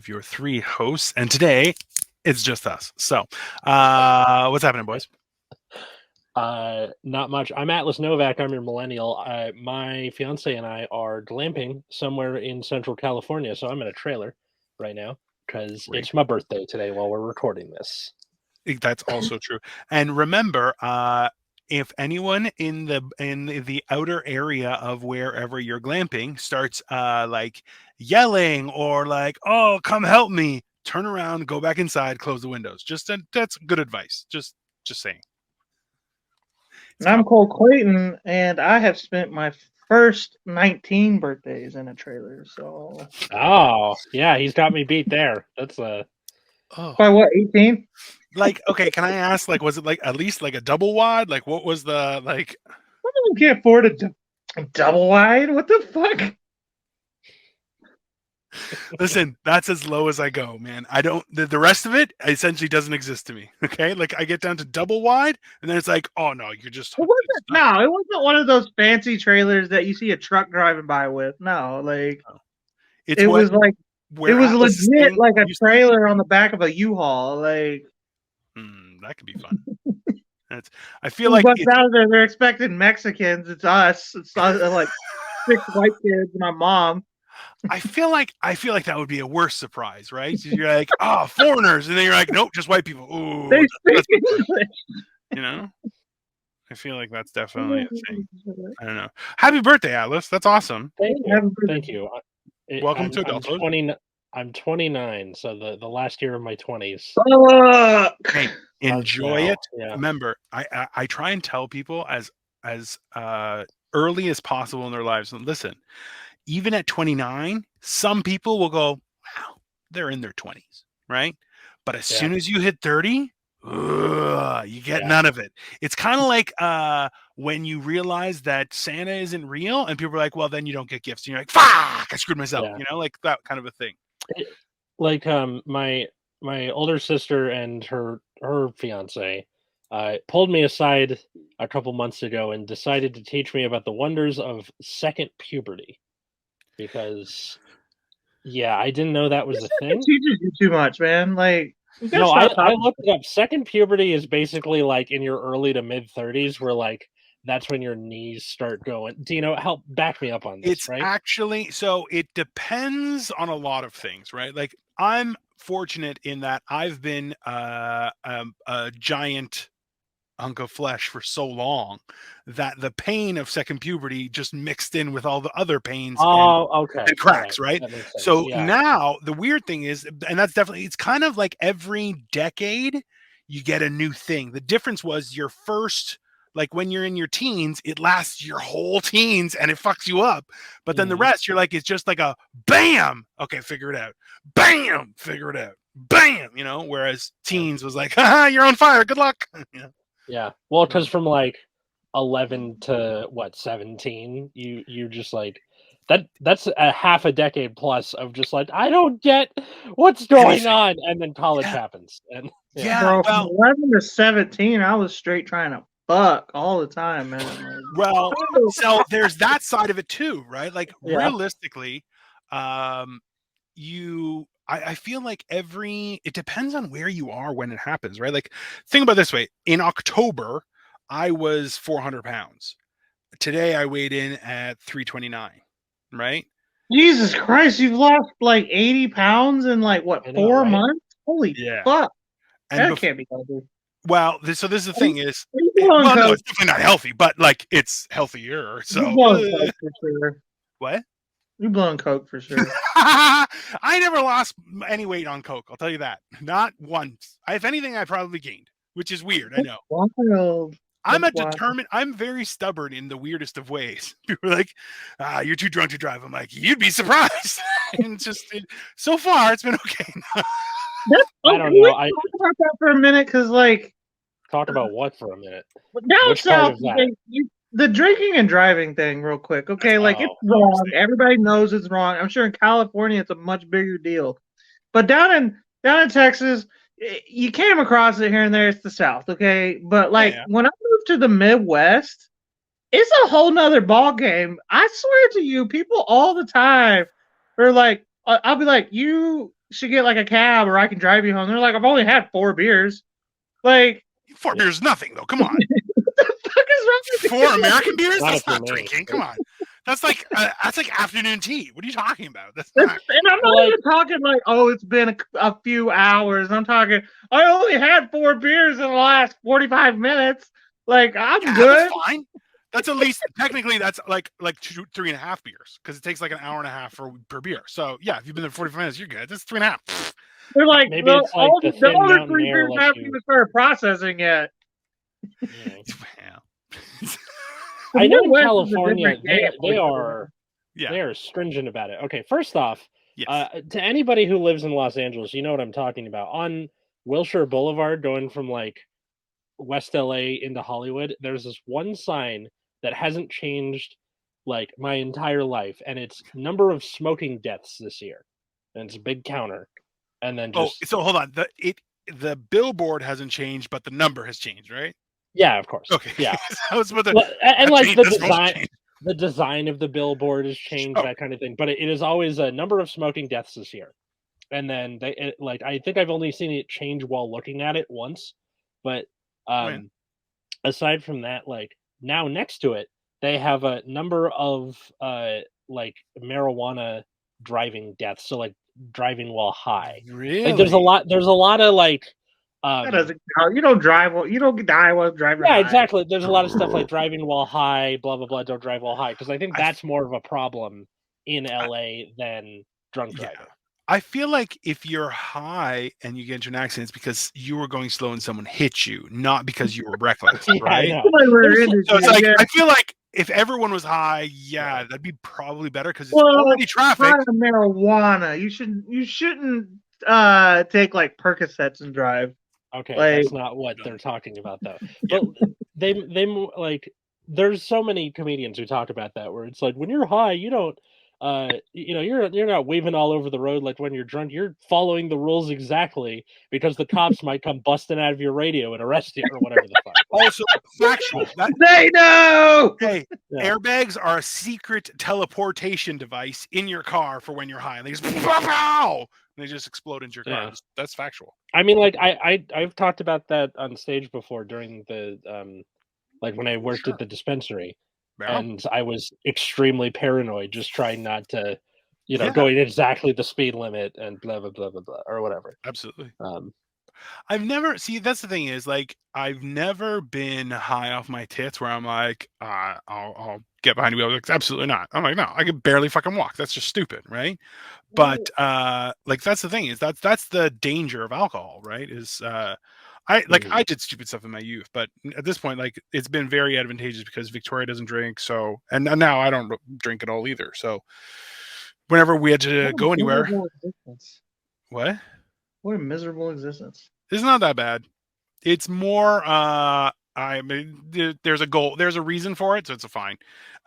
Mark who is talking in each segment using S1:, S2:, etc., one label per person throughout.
S1: of your three hosts, and today it's just us. So, what's happening, boys?
S2: Not much. I'm Atlas Novak. I'm your millennial. My fiance and I are glamping somewhere in Central California, so I'm in a trailer right now because it's my birthday today while we're recording this.
S1: That's also true. And remember, if anyone in the outer area of wherever you're glamping starts like yelling or like, "Oh, come help me," turn around, go back inside, close the windows. That's good advice. Just saying.
S3: I'm Cole Clayton, and I have spent my first 19 birthdays in a trailer. So,
S2: yeah, he's got me beat there. That's
S3: by what, 18?
S1: Like, okay, can I ask? Like, was it like at least like a double wide? Like, what was the like?
S3: I can't afford a double wide. What the fuck?
S1: Listen, that's as low as I go, man. I don't. The rest of it essentially doesn't exist to me. Okay, like I get down to double wide, and then it's like, oh no, you're just.
S3: It wasn't one of those fancy trailers that you see a truck driving by with. No, like it was legit like a trailer on the back of a U-Haul. Like
S1: that could be fun. I feel like
S3: out of there, they're expecting Mexicans. It's us. It's like 6 white kids and my mom.
S1: I feel like that would be a worse surprise, right? So you're like, oh, foreigners, and then you're like, nope, just white people. Ooh,
S3: they speak English.
S1: You know, I feel like that's definitely a thing. I don't know. Happy birthday, Atlas! That's awesome.
S2: Thank you.
S1: Welcome to adulthood.
S2: I'm 29, so the last year of my 20s.
S1: Hey, enjoy it. Yeah. Remember, I try and tell people as early as possible in their lives. And listen, even at 29, some people will go, wow, they're in their 20s, right? But as soon as you hit 30, you get none of it. It's kind of like when you realize that Santa isn't real and people are like, well, then you don't get gifts. And you're like, fuck, I screwed myself. You know, like that kind of a thing.
S2: Like my older sister and her fiance pulled me aside a couple months ago and decided to teach me about the wonders of second puberty. Because, I didn't know that was a thing.
S3: It teaches you too much, man. Like,
S2: no, I looked it up. Second puberty is basically like in your early to mid 30s, where like that's when your knees start going. Dino, help back me up on this.
S1: It's
S2: right?
S1: Actually, so it depends on a lot of things, right? Like I'm fortunate in that I've been a giant hunk of flesh for so long that the pain of second puberty just mixed in with all the other pains and cracks, right? So now the weird thing is, and that's definitely, it's kind of like every decade you get a new thing. The difference was your first, like when you're in your teens, it lasts your whole teens and it fucks you up. But then the rest, you're like, it's just like a bam. Okay, figure it out. Bam, figure it out. Bam, you know, whereas teens was like, haha, you're on fire. Good luck.
S2: Yeah. Well, because from like 11 to 17, you just like that's a half a decade plus of just like, I don't get what's going on, and then college happens. And
S3: bro, from 11 to 17, I was straight trying to fuck all the time, man.
S1: Well, so there's that side of it too, right? Like realistically, I feel like it depends on where you are when it happens, right? Like think about it this way. In October, I was 400 pounds. Today I weighed in at 329, right?
S3: Jesus Christ, you've lost like 80 pounds in like what, 4 months? Holy fuck. And that can't be healthy.
S1: Well, so this is the thing is, no, it's definitely not healthy, but like it's healthier. So what?
S3: You're blowing coke for sure.
S1: I never lost any weight on coke. I'll tell you that. Not once. If anything, I probably gained, which is weird. I know.
S3: Wild.
S1: I'm very stubborn in the weirdest of ways. People are like, you're too drunk to drive. I'm like, you'd be surprised. And so far, it's been okay.
S2: I don't know.
S3: Talk about that for a minute, because like,
S2: talk about what for a minute?
S3: Down south, the drinking and driving thing, real quick. Okay, like it's wrong. Everybody knows it's wrong. I'm sure in California it's a much bigger deal, but down in Texas, you came across it here and there. It's the South, okay. But like when I moved to the Midwest, it's a whole nother ball game. I swear to you, people all the time are like, I'll be like, you should get like a cab or I can drive you home. They're like, I've only had 4 beers. Like
S1: 4 beers is nothing though. Come on.
S3: what the fuck is wrong with
S1: 4 American beers?
S2: Not
S1: That's
S2: if you're
S1: not
S2: me.
S1: drinking. Come on. That's like afternoon tea. What are you talking about? That's
S3: And
S1: not.
S3: I'm not even talking like, oh, it's been a few hours. I'm talking, I only had 4 beers in the last 45 minutes. Like, I'm good.
S1: That's fine. That's at least technically that's like 3.5 beers because it takes like an hour and a half per beer. So yeah, if you've been there 45 minutes, you're good. That's 3.5.
S3: They're like,
S2: Maybe it's like
S3: all
S2: the
S3: the
S2: Thin
S3: other
S2: Mountain
S3: 3
S2: Air
S3: beers
S2: lets
S3: haven't
S2: you-
S3: even started processing yet.
S1: Yeah.
S2: I know in
S3: Midwest is a
S2: California
S3: different game,
S2: they are
S1: Yeah.
S2: they are stringent about it. Okay, first off,
S1: Yes.
S2: to anybody who lives in Los Angeles, you know what I'm talking about. On Wilshire Boulevard, going from like West LA into Hollywood, there's this one sign that hasn't changed like my entire life, and it's number of smoking deaths this year, and it's a big counter. And then just
S1: so hold on. The billboard hasn't changed, but the number has changed, right?
S2: yeah, of course,
S1: Okay.
S2: yeah.
S1: I was about to,
S2: Well, and like
S1: changed,
S2: the
S1: that's supposed to
S2: design,
S1: change.
S2: the design of the billboard has changed, that kind of thing. But it is always a number of smoking deaths this year. And then like I think I've only seen it change while looking at it once. But aside from that, like now next to it, they have a number of like marijuana driving deaths. So like driving while high.
S1: Really?
S2: Like there's a lot of like
S3: That doesn't count. You don't drive while you don't die while driving.
S2: yeah,
S3: high.
S2: exactly. There's a lot of stuff like driving while high, blah blah blah. Don't drive while high, because I think that's more of a problem in LA than drunk driving.
S1: I feel like if you're high and you get into an accident, it's because you were going slow and someone hit you, not because you were reckless,
S2: Yeah,
S1: right?
S2: I know.
S1: So it's like I feel like if everyone was high, that'd be probably better because it's already traffic.
S3: Not marijuana. You shouldn't take like Percocets and drive.
S2: Okay,
S3: Like,
S2: that's not what they're talking about though. But they like there's so many comedians who talk about that where it's like when you're high, you don't you're not waving all over the road like when you're drunk. You're following the rules exactly because the cops might come busting out of your radio and arrest you or whatever the fuck.
S1: Also, factual.
S3: They know.
S1: Hey, airbags are a secret teleportation device in your car for when you're high. And they just pow! And they just explode into your car.
S2: Yeah.
S1: That's factual.
S2: I mean, like I've talked about that on stage before during the like when I worked at the dispensary.
S1: Yeah.
S2: And I was extremely paranoid, just trying not to, going exactly the speed limit and blah blah blah blah blah or whatever.
S1: Absolutely. I've never that's the thing is like I've never been high off my tits where I'm like I'll get behind you. Like absolutely not. I'm like no, I can barely fucking walk. That's just stupid, right? But like that's the thing is that's the danger of alcohol, right? Is I did stupid stuff in my youth, but at this point, like it's been very advantageous because Victoria doesn't drink. So, and now I don't drink at all either. So whenever we had to go anywhere, what
S3: a miserable existence.
S1: It's not that bad. It's more, there's a goal, there's a reason for it. So it's a fine.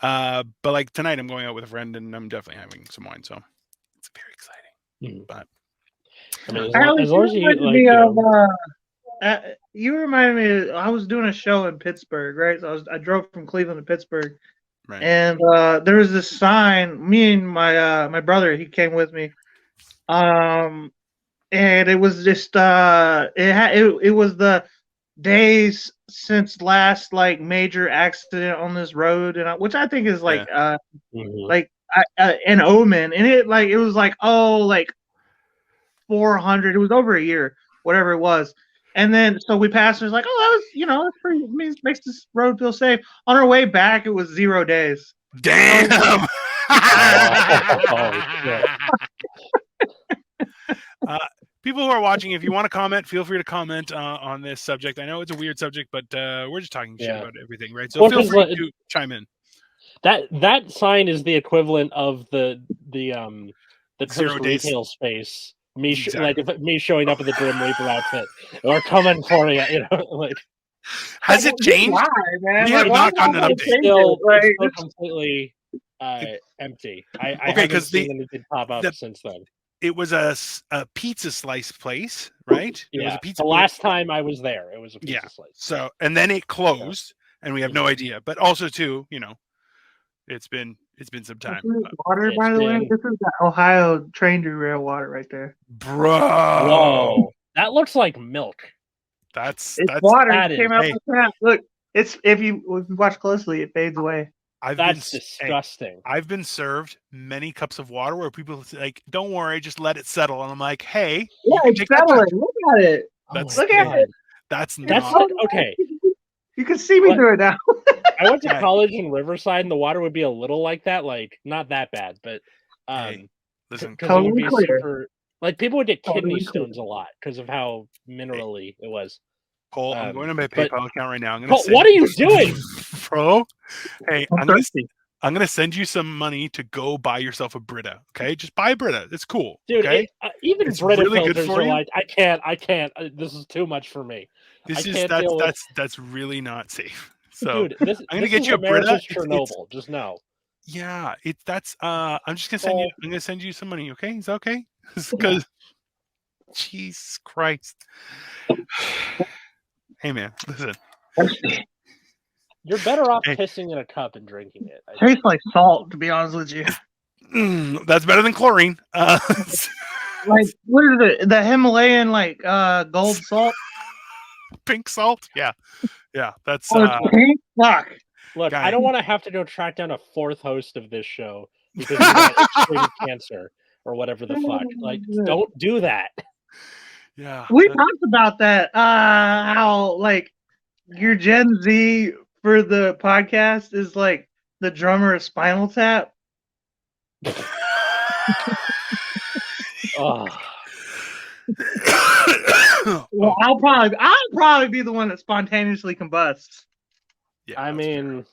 S1: But like tonight I'm going out with a friend and I'm definitely having some wine. So it's very exciting, but
S2: I mean, as long as you like,
S3: you reminded me. I was doing a show in Pittsburgh, right? So I drove from Cleveland to Pittsburgh, right. And there was this sign. Me and my brother, he came with me. And it was just it was the days since last like major accident on this road, and which I think is like like an omen. And it was like 400. It was over a year, whatever it was. And then, so we passed, and it was like, oh, that was, that's pretty, makes this road feel safe. On our way back, it was 0 days.
S1: Damn! People who are watching, if you want to comment, feel free to comment on this subject. I know it's a weird subject, but we're just talking shit about everything, right? So feel free to chime in.
S2: That sign is the equivalent of the
S1: 0 days
S2: retail space. Me me showing up in the Grim Reaper outfit, or coming for you, like.
S1: Has it changed?
S3: Why, man?
S1: We have not gotten an update.
S2: It's still completely empty. I haven't seen anything pop up since then.
S1: It was a pizza slice place, right? It was a pizza.
S2: The last time I was there, it was a pizza slice.
S1: So, and then it closed, and we have no idea. But also, too, it's been It's been some time.
S3: Water, by the way. This is the Ohio train derail water right there.
S1: Bro.
S2: Whoa. That looks like milk.
S1: That's
S3: water.
S2: That
S3: came out the tap. Look, if you watch closely, it fades away.
S2: That's disgusting.
S1: I've been served many cups of water where people say, like, don't worry, just let it settle. And I'm like, hey,
S3: yeah, it's settling. Look at it.
S1: Look at it. That's not
S2: okay.
S3: You can see me through it now.
S2: I went to college in Riverside, and the water would be a little like that, like not that bad, but
S1: listen,
S2: because it would be super. Like people would get kidney stones a lot because of how minerally it was.
S1: Cole, I'm going to my PayPal account right now. I'm
S2: Cole, what are you doing,
S1: bro? Hey, I'm going to send you some money to go buy yourself a Brita. Okay, just buy a Brita. It's cool.
S2: Dude.
S1: Okay?
S2: Even
S1: it's
S2: Brita
S1: really
S2: filters
S1: good for
S2: are
S1: you.
S2: like, I can't. This is too much for me.
S1: That's really not safe. So
S2: dude,
S1: I'm going to get you a Brita.
S2: Chernobyl. Just know.
S1: Yeah, I'm just gonna send you. I'm gonna send you some money. Okay, is that okay? Because, Jesus Christ. Hey man, listen.
S2: You're better off pissing in a cup and drinking it.
S3: Tastes like salt, to be honest with you.
S1: That's better than chlorine.
S3: Like what is it? The Himalayan gold salt,
S1: pink salt. Yeah. That's
S3: pink. Fuck.
S2: Look, I don't want to have to go track down a fourth host of this show because he got extreme cancer or whatever the fuck. Like, don't do that.
S1: Yeah,
S3: we talked about that. How your Gen Z for the podcast is like the drummer of Spinal Tap.
S2: Oh.
S3: Well, I'll probably be the one that spontaneously combusts.
S1: Yeah,
S2: I mean,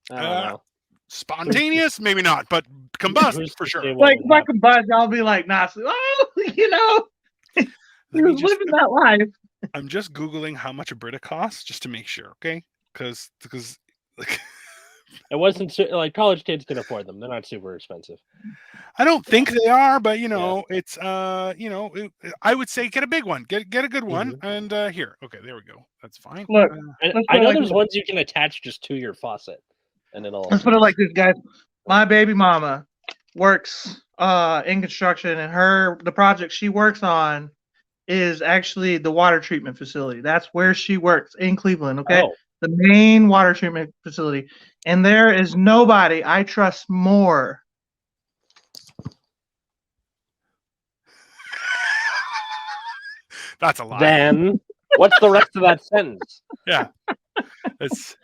S2: I don't know.
S1: Spontaneous, maybe not, but combust for sure.
S3: Like if I combust, I'll be like, nah, he was living that life.
S1: I'm just Googling how much a Brita costs just to make sure, okay? Because like
S2: it wasn't like college kids can afford them. They're not super expensive.
S1: I don't think they are, but it's I would say get a big one, get a good one, and here, okay, there we go. That's fine.
S3: Look,
S2: I know there's ones you can attach just to your faucet, and it'll.
S3: Let's put it like this, guys. My baby mama works in construction, and the project she works on is actually the water treatment facility. That's where she works in Cleveland. Okay, the main water treatment facility, and there is nobody I trust more.
S1: That's a lie.
S2: Then what's the rest of that sentence?
S1: Yeah, it's.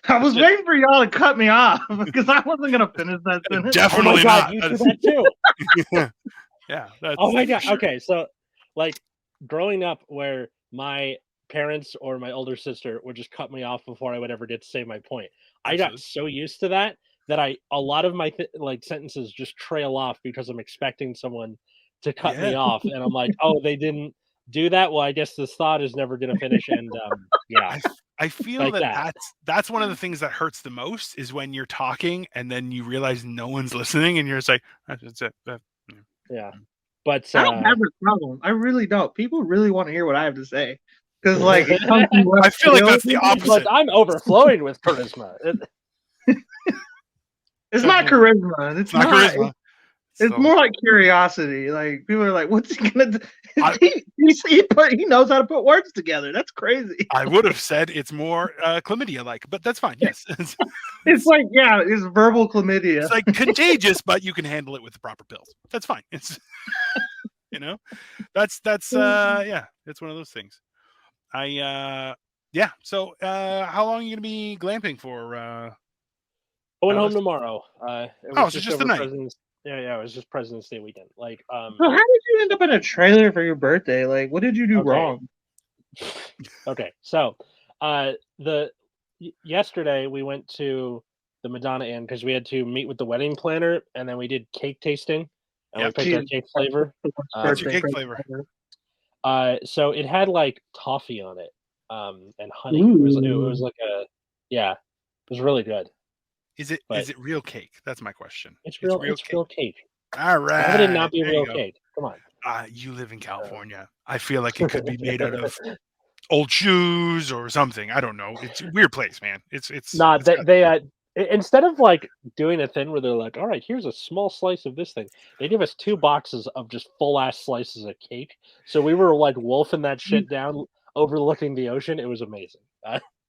S3: I was waiting for y'all to cut me off because I wasn't gonna finish that sentence.
S1: Definitely not.
S2: You do that too.
S1: Yeah.
S2: Oh my god. Sure. Okay, so like growing up, where my parents or my older sister would just cut me off before I would ever get to say my point. I got so used to that a lot of my sentences just trail off because I'm expecting someone to cut me off, and I'm like, oh, they didn't do that. Well, I guess this thought is never going to finish. And
S1: I feel like that's one of the things that hurts the most is when you're talking and then you realize no one's listening, and you're just like, that's it.
S2: Yeah, but
S3: I don't have a problem. I really don't. People really want to hear what I have to say because, like, I
S1: feel like that's the opposite.
S2: Look, I'm overflowing with charisma.
S3: It's not charisma. It's not charisma. It's more like curiosity. Like people are like, "What's he gonna do?" He knows how to put words together. That's crazy.
S1: I would have said it's more chlamydia-like, but that's fine. Yes,
S3: it's like it's verbal chlamydia.
S1: It's like contagious, but you can handle it with the proper pills. That's fine. It's that's it's one of those things. So how long are you gonna be glamping for?
S2: I went home tomorrow. It was
S1: just the night.
S2: Yeah, it was just President's Day weekend. Like,
S3: so how did you end up in a trailer for your birthday? Like, what did you do wrong?
S2: Okay, so yesterday we went to the Madonna Inn because we had to meet with the wedding planner, and then we did cake tasting, and we picked our cake flavor.
S1: What's your cake flavor?
S2: So it had like toffee on it, and honey. It was like it was really good.
S1: Is it real cake? That's my question.
S2: It's real cake.
S1: All right.
S2: How would it not be real cake? Come on.
S1: You live in California. I feel like it could be made out of old shoes or something. I don't know. It's a weird place, man. It's
S2: not they Instead of like doing a thing where they're like, all right, here's a small slice of this thing, they give us 2 boxes of just full ass slices of cake. So we were like wolfing that shit down, overlooking the ocean. It was amazing.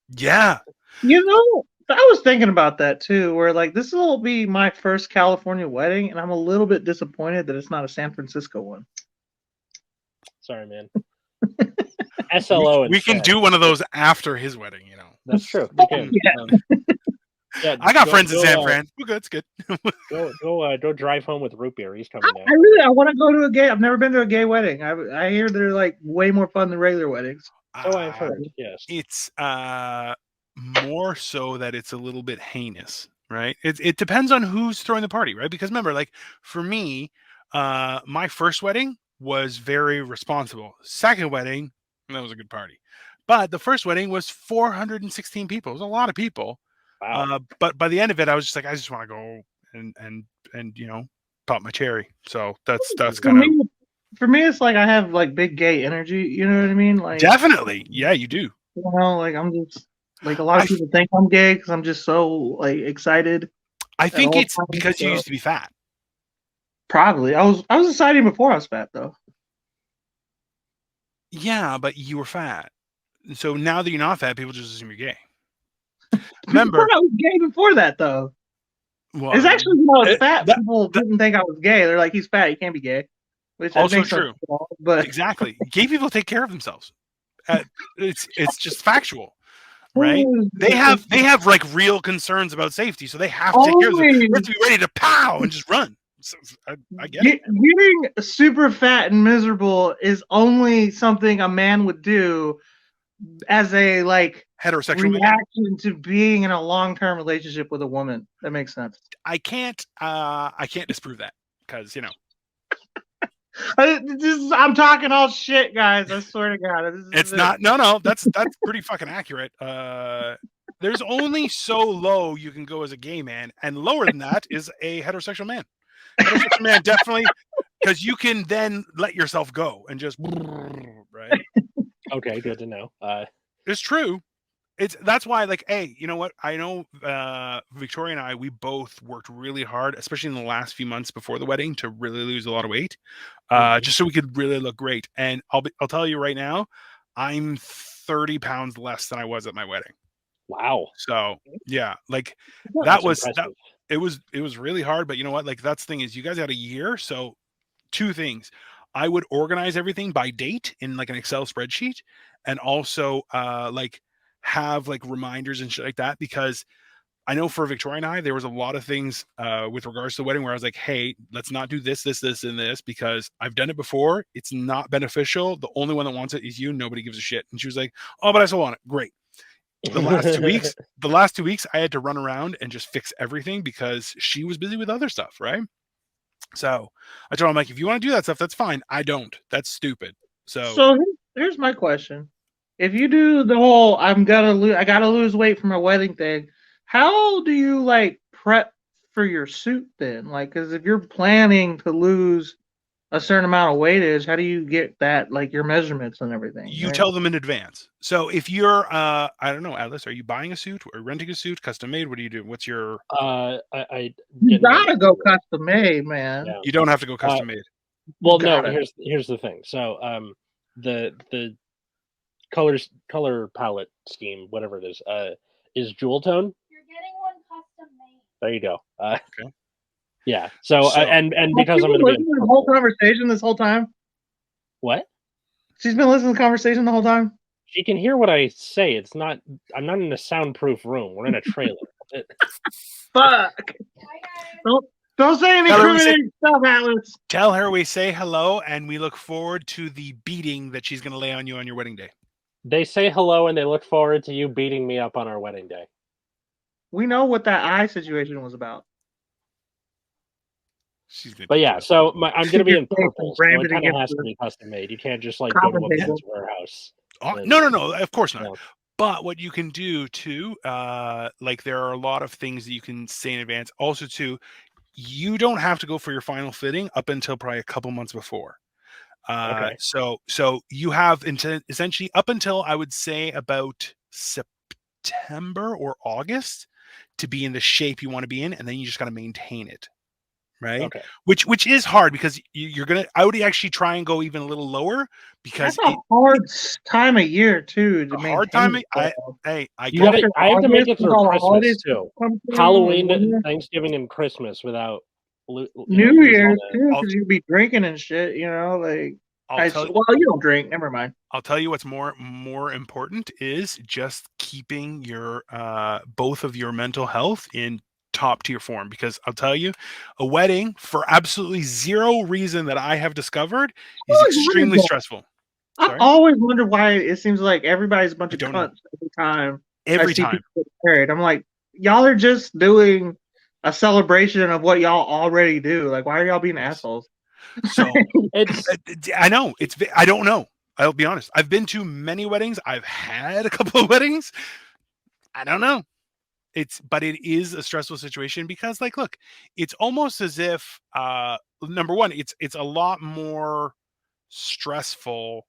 S1: Yeah.
S3: You know, I was thinking about that too, where like this will be my first California wedding, and I'm a little bit disappointed that it's not a San Francisco one.
S2: Sorry, man. SLO
S1: we can do one of those after his wedding, you know.
S2: That's true. We can. Yeah,
S1: I got friends in San Fran. We're good. It's good.
S2: Go drive home with root beer. He's coming down.
S3: I want to go to a gay. I've never been to a gay wedding. I hear they're like way more fun than regular weddings.
S2: So I've heard. Yes,
S1: it's more so that it's a little bit heinous, right? It depends on who's throwing the party, right? Because remember, like for me, my first wedding was very responsible. Second wedding, that was a good party, but the first wedding was 416 people. It was a lot of people.
S2: Wow.
S1: But by the end of it, I was just like, I just want to go and you know, pop my cherry. So that's kind of
S3: for me. It's like I have like big gay energy. You know what I mean? Like
S1: definitely, yeah, you do.
S3: You know, like I'm just like a lot of people think I'm gay because I'm just so like excited.
S1: I think it's because you used to be fat.
S3: Probably. I was excited before I was fat though.
S1: Yeah, but you were fat. So now that you're not fat, people just assume you're gay. Remember,
S3: I was gay before that though. Well, it's actually when I was fat, people didn't think I was gay. They're like, he's fat, he can't be gay. Which
S1: also true.
S3: But
S1: exactly, gay people take care of themselves. It's just factual, right? They have like real concerns about safety, so they have to take care of them. They have to be ready to pow and just run. So, I get it.
S3: Getting super fat and miserable is only something a man would do as a like
S1: heterosexual
S3: reaction to being in a long-term relationship with a woman. That makes sense.
S1: I can't disprove that because you know.
S3: I'm talking all shit, guys. I swear to God.
S1: It's not. No. That's pretty fucking accurate. There's only so low you can go as a gay man, and lower than that is a heterosexual man. Heterosexual man definitely, because you can then let yourself go and just right.
S2: Okay, good to know.
S1: It's true. That's why, like, hey, you know what? I know Victoria and I, we both worked really hard, especially in the last few months before the wedding, to really lose a lot of weight, just so we could really look great. And I'll tell you right now, I'm 30 pounds less than I was at my wedding.
S2: Wow.
S1: So yeah, like that was impressive. It was really hard, but you know what? Like that's the thing is, you guys had a year, so two things. I would organize everything by date in like an Excel spreadsheet, and also like have like reminders and shit like that, because I know for Victoria and I, there was a lot of things with regards to the wedding where I was like, hey, let's not do this, and this, because I've done it before. It's not beneficial. The only one that wants it is you. Nobody gives a shit. And she was like, oh, but I still want it. Great. The last 2 weeks, I had to run around and just fix everything because she was busy with other stuff, right? So I told him, like, if you want to do that stuff, that's fine. I don't. That's stupid. So
S3: here's my question. If you do the whole I gotta lose weight for my wedding thing, how do you like prep for your suit then? Like, because if you're planning to lose a certain amount of weightage, how do you get that, like your measurements and everything?
S1: You tell them in advance. So if you're I don't know, Atlas, are you buying a suit or renting a suit, custom made? What do you do? What's your
S3: you gotta go custom made, man.
S1: Yeah. You don't have to go custom made.
S2: Well, no, here's the thing. So the color palette scheme, whatever it is jewel tone.
S4: You're getting one custom made.
S2: There you go.
S1: Okay.
S2: Yeah. So and because I'm going to be
S3: the whole conversation this whole time.
S2: What?
S3: She's been listening to the conversation the whole time.
S2: She can hear what I say. It's not. I'm not in a soundproof room. We're in a trailer.
S3: Fuck. Don't say any incriminating stuff, Atlas.
S1: Tell her we say hello and we look forward to the beating that she's going to lay on you on your wedding day.
S2: They say hello and they look forward to you beating me up on our wedding day.
S3: We know what that eye situation was about.
S2: But yeah, so I'm going to be in purple. So it kind of has to be custom made. You can't just like go to a man's warehouse.
S1: No, of course not. No. But what you can do too, like there are a lot of things that you can say in advance. Also, too, you don't have to go for your final fitting up until probably a couple months before.
S2: Okay.
S1: So you have essentially up until I would say about September or August to be in the shape you want to be in, and then you just got to maintain it, right?
S2: Okay.
S1: Which is hard because you're gonna. I would actually try and go even a little lower because
S3: That's a hard time of year too to
S1: a
S3: maintain.
S1: hard time. I
S2: You gotta, I have to make it
S3: With
S2: through
S3: all the
S2: Christmas
S3: holidays
S2: too.
S3: come through,
S2: Halloween,
S3: and
S2: Thanksgiving, and Christmas without
S3: New
S2: losing
S3: Year's
S2: all
S3: too, because you'd be drinking and shit. Like well, you don't drink. Never mind.
S1: I'll tell you what's more important is just keeping your both of your mental health in top tier form, because I'll tell you, a wedding for absolutely zero reason that I have discovered is extremely stressful.
S3: I always wonder why it seems like everybody's a bunch of cunts every time.
S1: Every time
S3: people get married. I'm like, y'all are just doing a celebration of what y'all already do. Like, why are y'all being assholes?
S1: So I know I don't know. I'll be honest. I've been to many weddings. I've had a couple of weddings. I don't know. But it is a stressful situation because, like, look, it's almost as if number one, it's a lot more stressful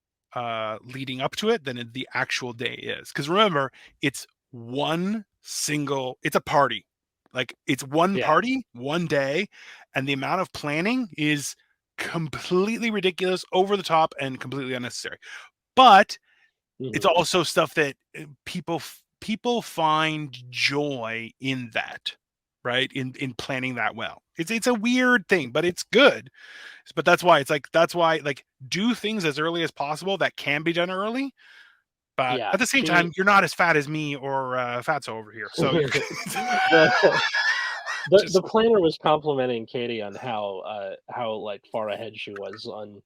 S1: leading up to it than the actual day is. Because remember, it's a party. Like, it's one party, one day, and the amount of planning is completely ridiculous, over the top, and completely unnecessary. But it's also stuff that people find joy in that, right? In planning that well. It's a weird thing, but it's good. But that's why do things as early as possible that can be done early. But at the same time, you're not as fat as me or Fatso over here. So
S2: the planner was complimenting Katie on how like far ahead she was on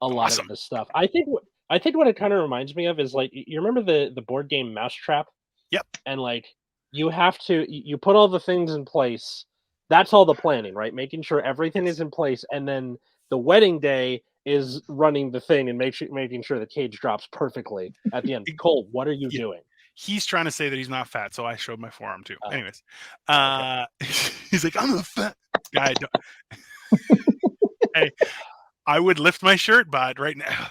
S2: a lot of this stuff. I think what it kind of reminds me of is, like, you remember the board game Mousetrap?
S1: Yep.
S2: And like you put all the things in place. That's all the planning, right? Making sure everything is in place, and then the wedding day is running the thing and making sure the cage drops perfectly at the end. Cole, what are you doing?
S1: He's trying to say that he's not fat, so I showed my forearm too. Anyways, he's like, I'm a fat guy. Hey, I would lift my shirt, but right now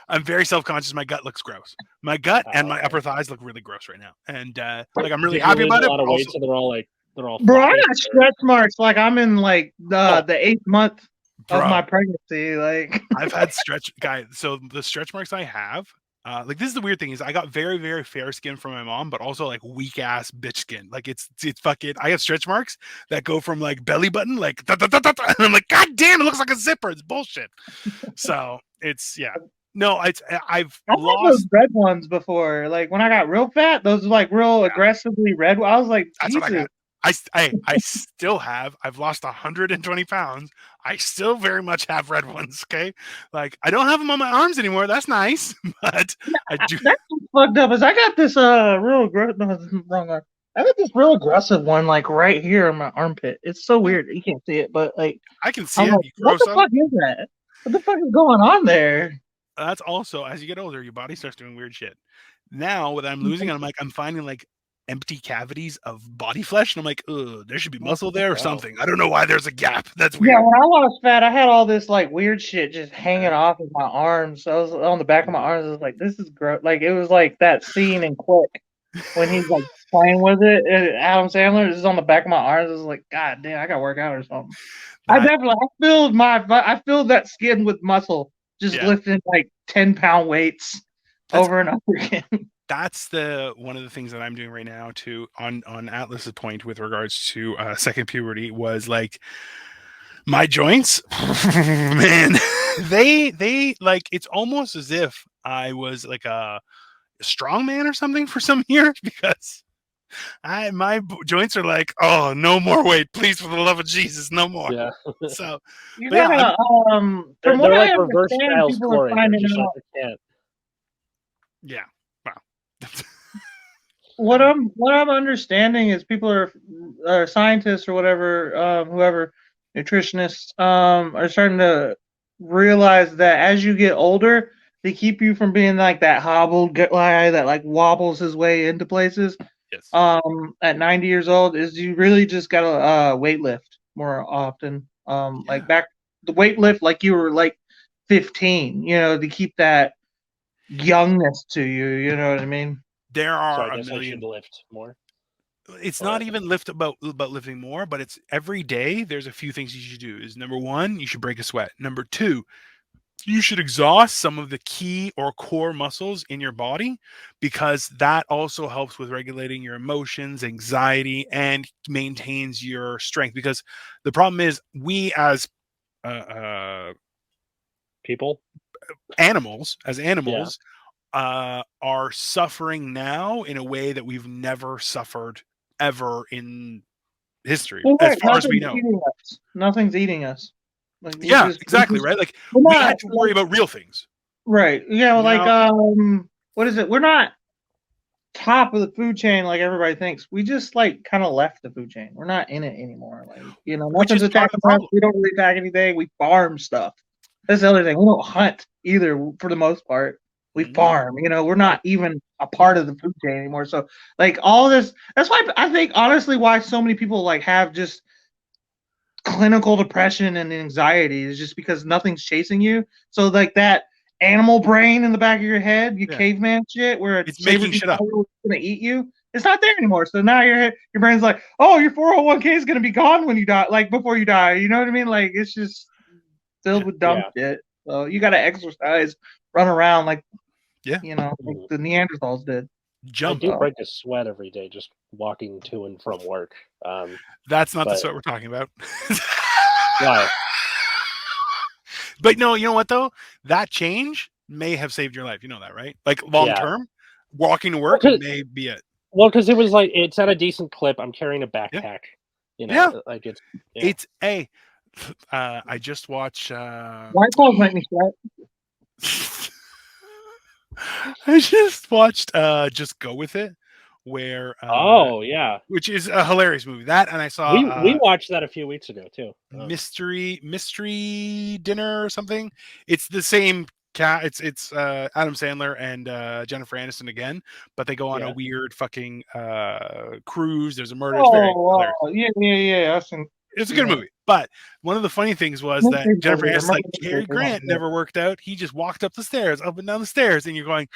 S1: I'm very self-conscious. My gut looks gross. My gut and my upper thighs look really gross right now, and like, I'm really happy about it.
S2: A lot of weight, so they're all.
S3: Bro, I got stretch marks. Like, I'm in like the 8th month of my pregnancy. Like,
S1: I've had so the stretch marks I have, like, this is the weird thing, is I got very, very fair skin from my mom, but also like weak ass bitch skin. Like, it's fucking, I have stretch marks that go from like belly button, like and I'm like, God damn, it looks like a zipper. It's bullshit. So it's no, I've lost
S3: those red ones before. Like, when I got real fat, those like real aggressively red. I was like,
S1: that's
S3: Jesus.
S1: what I got. I still have. I've lost 120 pounds. I still very much have red ones. Okay, like, I don't have them on my arms anymore. That's nice, but I do.
S3: That's fucked up. Is I got this real aggressive. No, wrong arm. I got this real aggressive one, like right here in my armpit. It's so weird. You can't see it, but like,
S1: I can see it.
S3: Like, what the fuck is that? What the fuck is going on there?
S1: That's also, as you get older, your body starts doing weird shit. Now, what I'm losing, I'm finding like empty cavities of body flesh, and I'm like, ugh, there should be muscle there or something. I don't know why there's a gap. That's weird.
S3: Yeah, when I lost fat, I had all this like weird shit just hanging off of my arms. So I was on the back of my arms. I was like, this is gross. Like, it was like that scene in Click when he's like playing with it. Adam Sandler is on the back of my arms. I was like, God damn, I gotta work out or something. I filled that skin with muscle, just lifting like 10-pound weights over and over again.
S1: That's one of the things that I'm doing right now too, on Atlas's point with regards to second puberty, was like, my joints, man, they like, it's almost as if I was like a strong man or something for some years, because my joints are like, oh, no more weight, please, for the love of Jesus, no more.
S2: Yeah.
S1: So
S3: you gotta, from what I
S2: like reverse
S3: understand, people are finding out.
S1: Yeah.
S3: What I'm understanding is people are scientists or whatever, whoever, nutritionists, are starting to realize that as you get older, they keep you from being like that hobbled guy that like wobbles his way into places.
S1: Yes.
S3: At 90 years old, is you really just gotta weight lift more often. Like back the weight lift like you were like 15, to keep that youngness to you. You know what I mean?
S1: There are
S2: I guess I should lift more.
S1: it's not
S2: But
S1: even about lifting more, but it's every day. There's a few things you should do. Is number one, you should break a sweat. Number two, you should exhaust some of the key or core muscles in your body, because that also helps with regulating your emotions, anxiety, and maintains your strength. Because the problem is, we as uh, uh,
S2: people,
S1: as
S2: yeah.
S1: animals, are suffering now in a way that we've never suffered ever in history,
S3: Well,
S1: as
S3: right,
S1: far as we
S3: nothing's
S1: know.
S3: eating us. Nothing's eating us. Like
S1: Yeah, exactly, right? Like,
S3: we're
S1: we
S3: not
S1: had to
S3: like
S1: worry about real things.
S3: right. Yeah,
S1: You
S3: like
S1: know,
S3: what is it? We're not top of the food chain like everybody thinks. We just like kind of left the food chain. We're not in it anymore. Like,
S1: which
S3: nothing's
S1: is part of the
S3: attacking us.
S1: problem.
S3: We don't really attack anything. We farm stuff. That's the other thing. We don't hunt either for the most part. We
S1: Mhm.
S3: farm. We're not even a part of the food chain anymore. So like all this, that's why I think honestly why so many people like have just clinical depression and anxiety is just because nothing's chasing you. So like that animal brain in the back of your head, you
S1: Yeah,
S3: caveman shit, where a
S1: it's
S3: saber
S1: making
S3: tooth
S1: shit up.
S3: tiger was gonna eat you, it's not there anymore. So now your brain's like, oh, your 401k is gonna be gone when you die, like before you die. You know what I mean? Like it's just filled
S1: Yeah,
S3: with dumb
S2: Yeah.
S3: shit. So you gotta exercise, run around like
S1: yeah.
S3: like
S2: Mhm.
S3: the Neanderthals did.
S2: I
S1: Jump.
S2: do
S3: So
S2: break a sweat every day just walking to and from work.
S1: That's not the
S2: But
S1: sweat we're talking about.
S2: why?
S1: But no, you know what though? That change may have saved your life. You know that, right? Like, long
S2: Yeah.
S1: term, walking to work may be it.
S2: Well, because it was like it's at a decent clip. I'm carrying a
S1: Yeah,
S2: backpack.
S1: yeah.
S2: Like it's
S1: It's a. I just watched.
S3: White Claws make me sweat.
S1: I just watched. Just Go With It, where
S2: Oh yeah,
S1: which is a hilarious movie. That, and I saw
S2: we watched that a few weeks ago too.
S1: mystery dinner or something. It's the same cat. It's Adam Sandler and Jennifer Aniston again, but they go on a
S2: Yeah.
S1: weird fucking cruise. There's a murder. It's very
S3: Oh,
S1: hilarious.
S3: yeah. I've seen.
S1: It's a good movie. But one of the funny things was that
S3: Mystery
S1: Jennifer
S3: movie, a
S1: Aniston,
S3: murder
S1: like,
S3: mystery,
S1: Cary
S3: they don't
S1: Grant
S3: do it.
S1: never worked out. He just walked up and down the stairs, and you're going,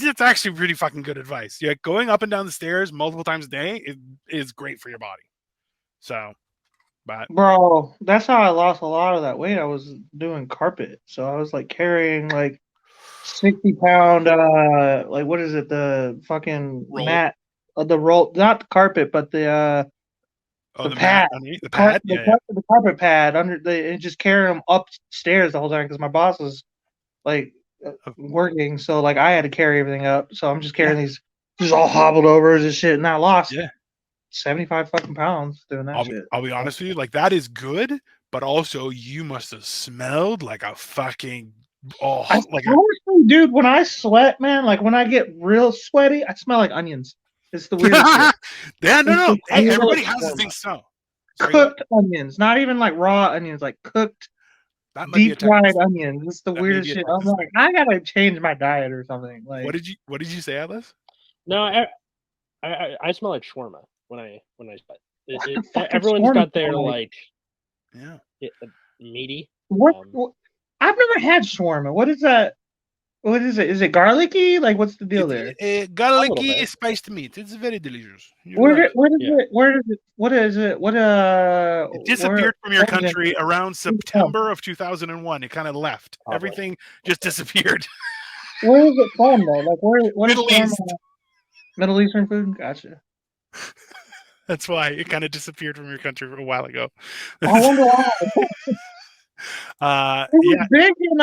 S1: that's actually pretty fucking good advice. Yeah, going up and down the stairs multiple times a day is great for your body. So, but
S3: Bro, that's how I lost a lot of that weight. I was doing carpet, so I was like carrying like 60 pound, like what is it, the fucking
S1: roll.
S3: mat, the roll, not the carpet, but
S1: Oh,
S3: the
S1: the mat
S3: pad,
S1: underneath the pad. Yeah.
S3: the carpet pad under and just carry them upstairs the whole time because my boss was like working, so like I had to carry everything up. So I'm just
S1: Yeah.
S3: carrying these, just all hobbled over and shit, and I lost
S1: Yeah.
S3: 75 fucking pounds doing that shit.
S1: I'll be honest with you. Like, that is good, but also you must have smelled like a fucking
S3: Honestly, dude, when I sweat, man, like when I get real sweaty, I smell like onions. It's the weirdest shit.
S1: Yeah, no.
S2: I
S1: Hey,
S2: smell like
S1: everybody has this thing.
S2: shawarma.
S1: So, sorry, what?
S3: Cooked onions, not even like raw onions, like cooked,
S1: That might be a
S3: deep fried
S1: Texas.
S3: onions. It's the
S1: That may
S3: weirdest
S1: be a
S3: shit. I'm
S1: Texas
S3: like,
S1: thing.
S3: I gotta change my diet or something. Like,
S1: What did you say, Atlas?
S2: No, I smell like shawarma when I sweat.
S3: what the fuck is
S2: Everyone's
S3: shawarma?
S2: got their like
S1: Yeah.
S2: meaty.
S3: What? I've never had shawarma. What is that? What is it? Is it garlicky? Like, what's the deal
S1: It's
S3: there?
S2: A little
S1: garlicky
S2: bit.
S1: spiced meat. It's very delicious. You
S3: Where
S1: love
S3: did,
S1: it.
S3: where does
S2: Yeah.
S3: it? Where does it? What is it?
S1: It
S3: Where
S1: disappeared from your
S3: origin?
S1: country around
S3: Where's it from?
S1: September of 2001. It kind of left.
S2: Probably.
S1: Everything just disappeared.
S3: Where is it from though? Like, what is
S1: Middle
S3: shawarma?
S1: East.
S3: Middle Eastern food? Gotcha.
S1: That's why it kind of disappeared from your country a while ago.
S3: I wonder why. It was
S1: Yeah,
S3: big in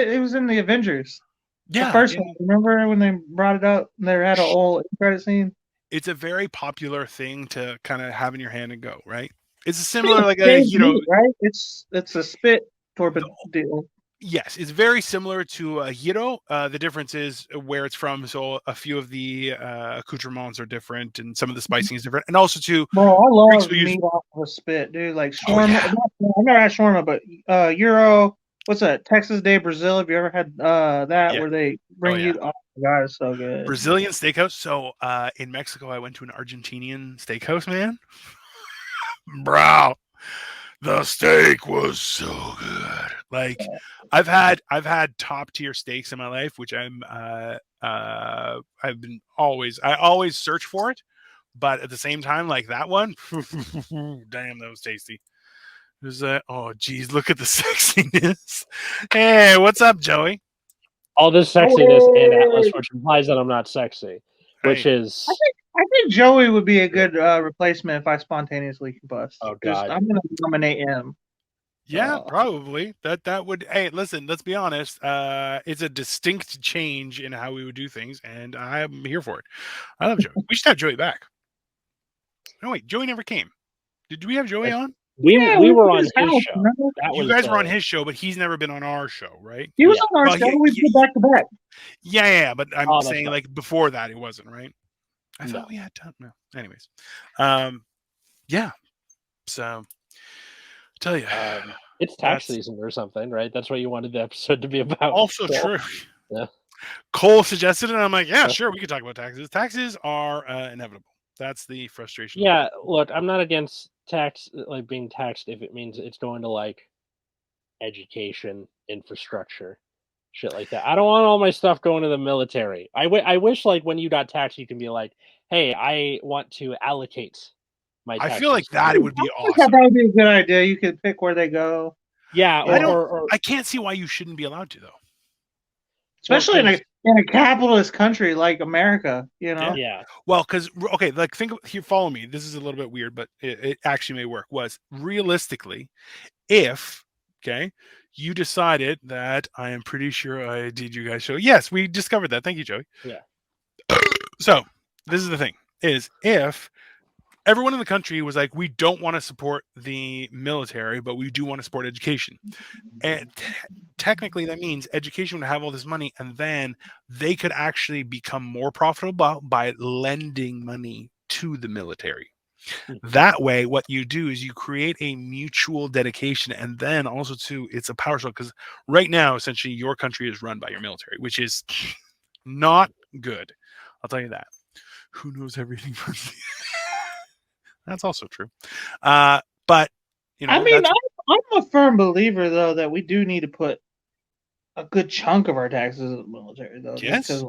S3: it was in the Avengers. The
S1: yeah,
S3: first
S1: yeah.
S3: one. Remember when they brought it up and they had a whole credit scene?
S1: It's a very popular thing to kind of have in your hand and go, right? It's a similar, like,
S3: James meat, right? It's a spit torpid deal.
S1: yes, it's very similar to a gyro. The difference is where it's from. So a few of the accoutrements are different, and some of the spicing is different. And also, too,
S3: Bro, I
S1: Greeks
S3: love
S1: will use.
S3: meat off of a spit, dude. Like
S1: Oh
S3: shawarma.
S1: yeah,
S3: I've never had shawarma, but Euro. What's that? Texas Day Brazil. Have you ever had that
S1: yeah.
S3: where they
S1: Oh
S3: bring
S1: yeah.
S3: you? Oh my god, it's so good.
S1: Brazilian steakhouse. So in Mexico, I went to an Argentinian steakhouse, man. Bro, the steak was so good. Like, I've had top tier steaks in my life, which I always search for it, But at the same time, like that one, damn, that was tasty. Who's that? Oh, geez, look at the sexiness. Hey, what's up, Joey?
S2: All this sexiness and Atlas, which implies that I'm not sexy, which
S1: Hey.
S2: is.
S3: I think Joey would be a good replacement if I spontaneously combust.
S2: Oh God!
S3: I'm gonna nominate him.
S1: Yeah, probably. That would. Hey, listen. Let's be honest. It's a distinct change in how we would do things, and I'm here for it. I love Joey. We should have Joey back. No, wait, Joey never came. Did we have Joey on?
S2: We were on his
S3: house,
S2: show.
S3: remember?
S1: You guys were on his show, but he's never been on our show, right?
S3: He was on our show. We did back to back.
S1: Yeah, but I'm saying like before that, it wasn't, right? I thought we had done. No, anyways, yeah. So, I'll tell you,
S2: it's tax season or something, right? That's what you wanted the episode to be about.
S1: Also true.
S2: Yeah.
S1: Cole suggested it, and I'm like, yeah, sure, we could talk about taxes. Taxes are inevitable. That's the frustration.
S2: Yeah, look, I'm not against tax, like being taxed if it means it's going to like education, infrastructure, shit like that. I don't want all my stuff going to the military. I wish like when you got taxed, you can be like, hey, I want to allocate my taxes.
S1: I feel like that would be awesome.
S3: That would be a good idea. You could pick where they go.
S2: Yeah,
S1: I can't see why you shouldn't be allowed to though.
S3: Especially in a capitalist country like America, you know?
S2: Yeah.
S1: Well, because okay, like think here, follow me. This is a little bit weird, but it actually may work. Was realistically, if you decided that I am pretty sure I did you guys show. Yes, we discovered that. Thank you, Joey.
S2: Yeah.
S1: So this is the thing: is if everyone in the country was like, we don't want to support the military, but we do want to support education. And technically that means education would have all this money, and then they could actually become more profitable by lending money to the military. That way, what you do is you create a mutual dedication, and then also too, it's a power struggle, because right now, essentially, your country is run by your military, which is not good. I'll tell you that. Who knows everything from That's also true. But you know,
S3: I mean, I'm a firm believer though that we do need to put a good chunk of our taxes in the military though.
S1: Yes.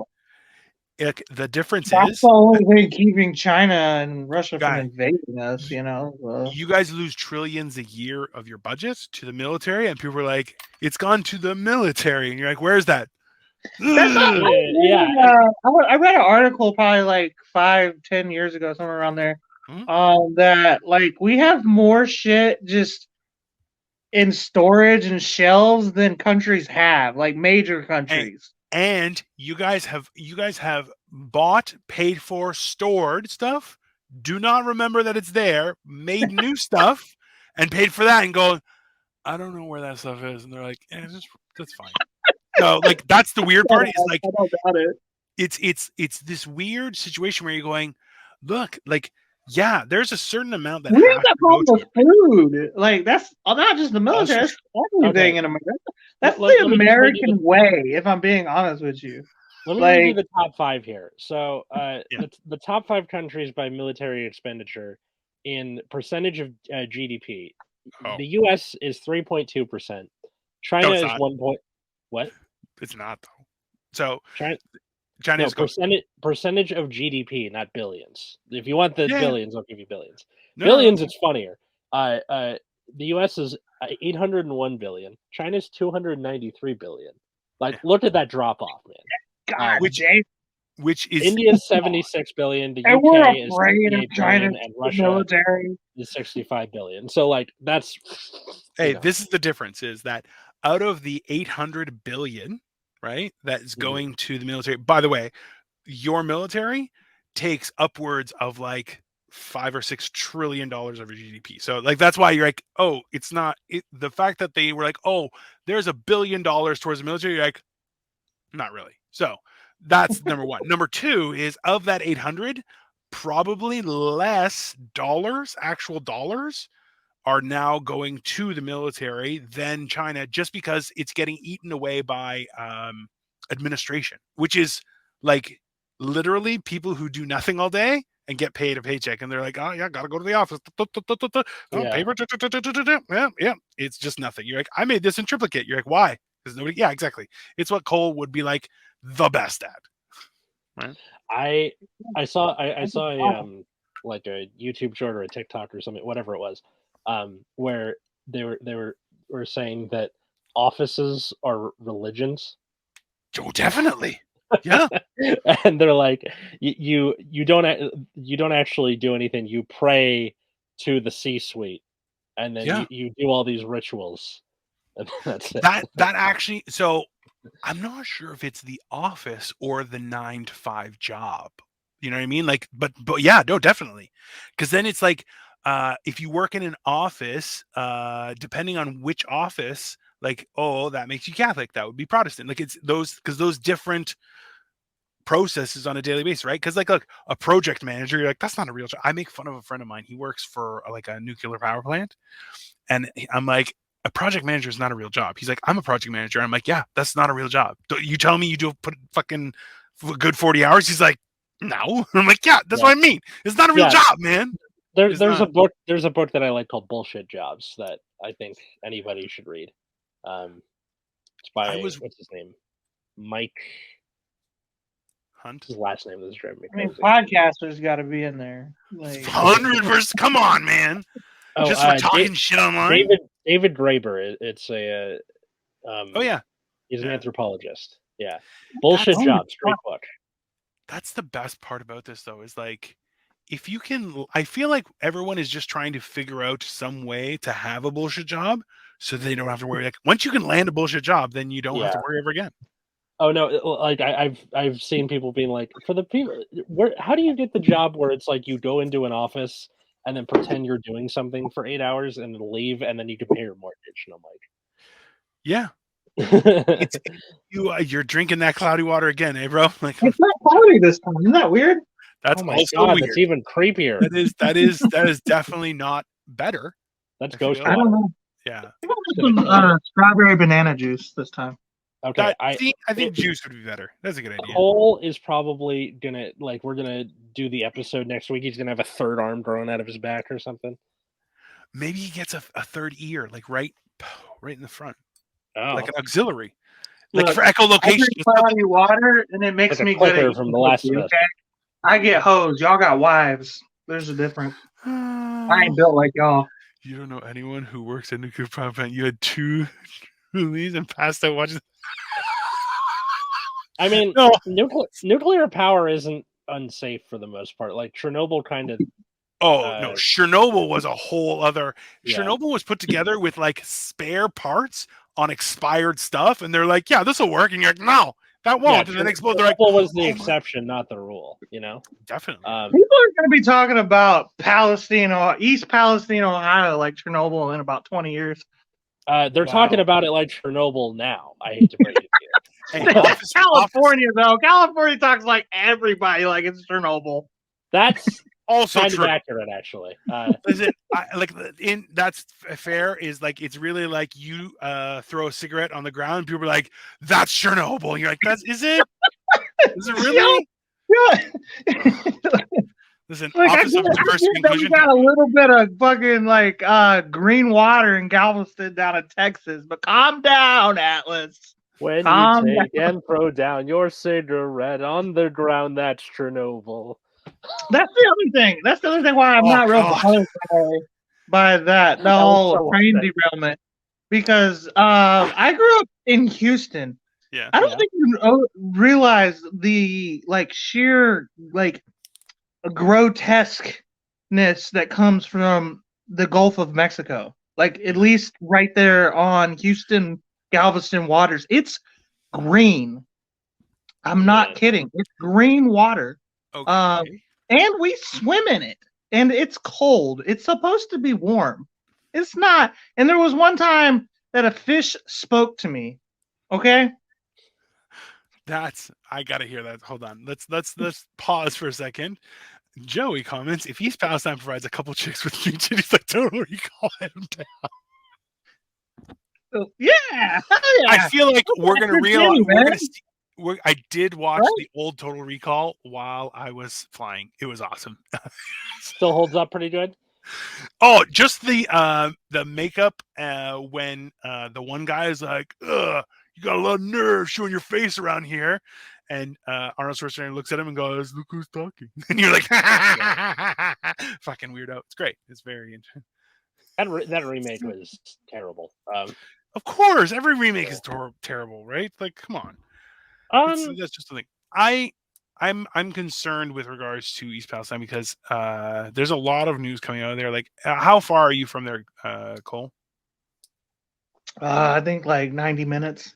S1: The difference
S3: that's
S1: is
S3: the only way keeping China and Russia from invading us, you know.
S1: You guys lose trillions a year of your budget to the military, and people are like, it's gone to the military, and you're like, where's that?
S3: That's not, I read an article probably like 5-10 years ago, somewhere around there. That like we have more shit just in storage and shelves than countries have, like major countries.
S1: And you guys have bought, paid for, stored stuff. Do not remember that it's there. Made new stuff and paid for that, and go, I don't know where that stuff is, and they're like, that's fine. So like that's the weird part. Is like it's this weird situation where you're going, look, like. Yeah, there's a certain amount that
S3: we have that problem with food. Like that's not just the military; that's everything in America. That's the American way. If I'm being honest with you,
S2: let me give you the top 5 here. So, the top 5 countries by military expenditure in percentage of GDP. The U.S. is 3.2%. China is 1. What?
S1: It's not though. So
S2: China's percentage of GDP, not billions. If you want the billions, I'll give you billions. Billions, it's funnier. The U.S. is 801 billion. China's 293 billion. Like, look at that drop off, man.
S1: God, which is
S2: India's 76 billion. The UK is 68 billion, and Russia is 65 billion. So, like, that's.
S1: This is the difference: is that out of the 800 billion. Right, that is going to the military. By the way, your military takes upwards of like $5 or $6 trillion of your GDP. So like that's why you're like, oh, it's not the fact that they were like, oh, there's $1 billion towards the military. You're like, not really. So that's number one. Number two is of that 800, probably less dollars, actual dollars, are now going to the military than China, just because it's getting eaten away by administration, which is like literally people who do nothing all day and get paid a paycheck, and they're like, oh yeah, gotta go to the office. Paper. Yeah. It's just nothing. You're like, I made this in triplicate. You're like, why? Because nobody. Yeah, exactly. It's what Cole would be like the best at. Right.
S2: I saw like a YouTube short or a TikTok or something, whatever it was, where were saying that offices are religions.
S1: Oh, definitely. Yeah.
S2: And they're like, you don't actually do anything. You pray to the C-suite, and then
S1: Yeah.
S2: you do all these rituals, and that's it.
S1: That actually. So I'm not sure if it's the office or the 9 to 5 job. You know what I mean? Like, but yeah, no, definitely. Because then it's like, if you work in an office, depending on which office, like, oh, that makes you Catholic. That would be Protestant. Like, it's those because those different processes on a daily basis, right? Because like, look, a project manager, you're like, that's not a real job. I make fun of a friend of mine. He works for like a nuclear power plant, and I'm like, a project manager is not a real job. He's like, I'm a project manager. I'm like, yeah, that's not a real job. You tell me you do put fucking good 40 hours. He's like, no. I'm like, yeah, that's what I mean. It's not a real job, man.
S2: There's a book that I like called Bullshit Jobs that I think anybody should read. It's by what's his name? Mike
S1: Hunt.
S2: His last name is driving me
S3: I mean,
S2: crazy.
S3: podcasters got to be in there. Like
S1: 100%. Come on, man.
S2: Oh,
S1: just for talking shit online.
S2: David Graeber. It's a.
S1: Oh yeah,
S2: he's an anthropologist. Yeah, Bullshit Jobs. Great book.
S1: That's the best part about this, though, is like, if you can, I feel like everyone is just trying to figure out some way to have a bullshit job, so they don't have to worry. Like, once you can land a bullshit job, then you don't have to worry ever again.
S2: Oh no! Like I've seen people being like, for the people, how do you get the job where it's like you go into an office and then pretend you're doing something for 8 hours and then leave and then you can pay your mortgage? And I'm like,
S1: yeah. You're drinking that cloudy water again, eh, bro? Like,
S3: it's not cloudy this time. Isn't that weird?
S1: That's
S2: also weird. That's even creepier.
S1: That is definitely not better.
S2: That's ghost water.
S3: I don't know.
S1: Yeah.
S3: Some strawberry banana juice this time.
S2: Okay,
S1: I think juice would be better. That's a good idea.
S2: Cole is probably gonna we're gonna do the episode next week. He's gonna have a third arm growing out of his back or something.
S1: Maybe he gets a third ear, like right in the front, like an
S2: Oh.
S1: auxiliary, like for echolocation.
S3: I drink cloudy water, and it makes
S2: like
S3: me
S2: a
S3: good
S2: clicker
S3: at
S2: from The Last of Us.
S3: okay? I get hoes. Y'all got wives. There's a difference. I ain't built like y'all.
S1: You don't know anyone who works at a nuclear power plant. You had 2 movies and passed out watching.
S2: I mean, nuclear power isn't unsafe for the most part. Like Chernobyl kind of.
S1: Oh no, Chernobyl was a whole other.
S2: Yeah.
S1: Chernobyl was put together with like spare parts on expired stuff, and they're like, "Yeah, this will work," and you're like, "No, that won't." And then explode. They're like,
S2: "Chernobyl was the exception, not the rule." You know,
S1: definitely.
S3: People are going to be talking about Palestine, or East Palestine, Ohio, like Chernobyl in about 20 years.
S2: They're talking about it like Chernobyl now. I hate to break it to you.
S3: California, though. California talks like everybody like it's Chernobyl.
S2: That's
S1: also
S2: kind
S1: true.
S2: of accurate, actually.
S1: That's fair. Is like it's really like you throw a cigarette on the ground, and people are like, "That's Chernobyl." And you're like, "Is it? Is it really?"
S3: Yeah.
S1: Listen,
S3: like,
S1: Office of Diversity and Inclusion.
S3: We got a little bit of fucking like green water in Galveston down in Texas, but calm down, Atlas.
S2: When you take and throw down your cigarette on the ground, that's Chernobyl.
S3: That's the other thing. That's the other thing why I'm not real bothered by that. The whole train derailment. Because I grew up in Houston.
S1: Yeah.
S3: I don't think you realize the like sheer like grotesqueness that comes from the Gulf of Mexico. Like at least right there on Houston Galveston waters, it's green. I'm not kidding. It's green water.
S1: Okay.
S3: And we swim in it. And it's cold. It's supposed to be warm. It's not. And there was one time that a fish spoke to me. Okay?
S1: I gotta hear that. Hold on. Let's pause for a second. Joey comments, if East Palestine provides a couple chicks with huge titties like Total Recall, head them down.
S3: Yeah.
S1: I feel like we're gonna realize I did watch the old Total Recall while I was flying. It was awesome.
S2: Still holds up pretty good.
S1: Oh, just the makeup when the one guy is like, "Ugh, you got a lot of nerve showing your face around here," and Arnold Schwarzenegger looks at him and goes, "Look who's talking," and you're like, "Fucking weirdo." It's great. It's very interesting.
S2: That remake was terrible.
S1: Of course, every remake is terrible, right? Like, come on. That's just something. I'm concerned with regards to East Palestine because there's a lot of news coming out of there. Like, how far are you from there, Cole?
S3: I think like 90 minutes.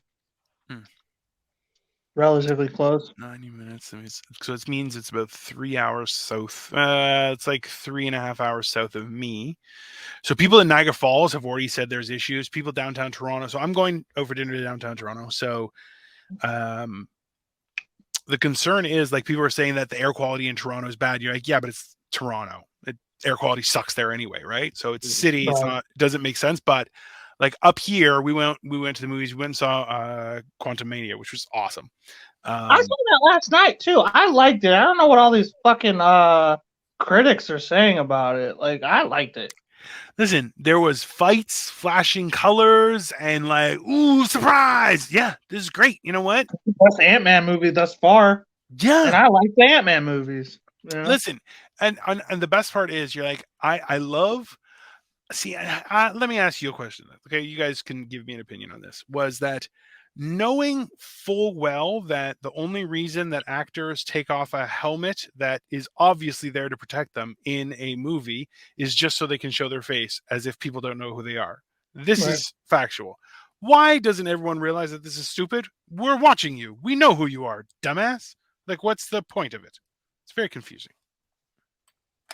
S3: Relatively close.
S1: 90 minutes. So it means it's about 3 hours south. It's like 3.5 hours south of me. So people in Niagara Falls have already said there's issues. People downtown Toronto. So I'm going over dinner to downtown Toronto. So the concern is like people are saying that the air quality in Toronto is bad. You're like, yeah, but it's Toronto. Air quality sucks there anyway, right? So it's city. It's not. It doesn't make sense. But like up here, we went to the movies. We went and saw Quantum Mania, which was awesome.
S3: I saw that last night too. I liked it. I don't know what all these fucking critics are saying about it. Like, I liked it.
S1: Listen, there was fights, flashing colors, and like, ooh, surprise! Yeah, this is great. You know what?
S3: Best Ant-Man movie thus far.
S1: Yeah,
S3: and I like the Ant-Man movies. You know?
S1: Listen, and the best part is you're like, I love. See, let me ask you a question. Okay, you guys can give me an opinion on this. Was that knowing full well that the only reason that actors take off a helmet that is obviously there to protect them in a movie is just so they can show their face as if people don't know who they are? This is factual. Why doesn't everyone realize that this is stupid? We're watching you. We know who you are, dumbass. Like, what's the point of it? It's very confusing.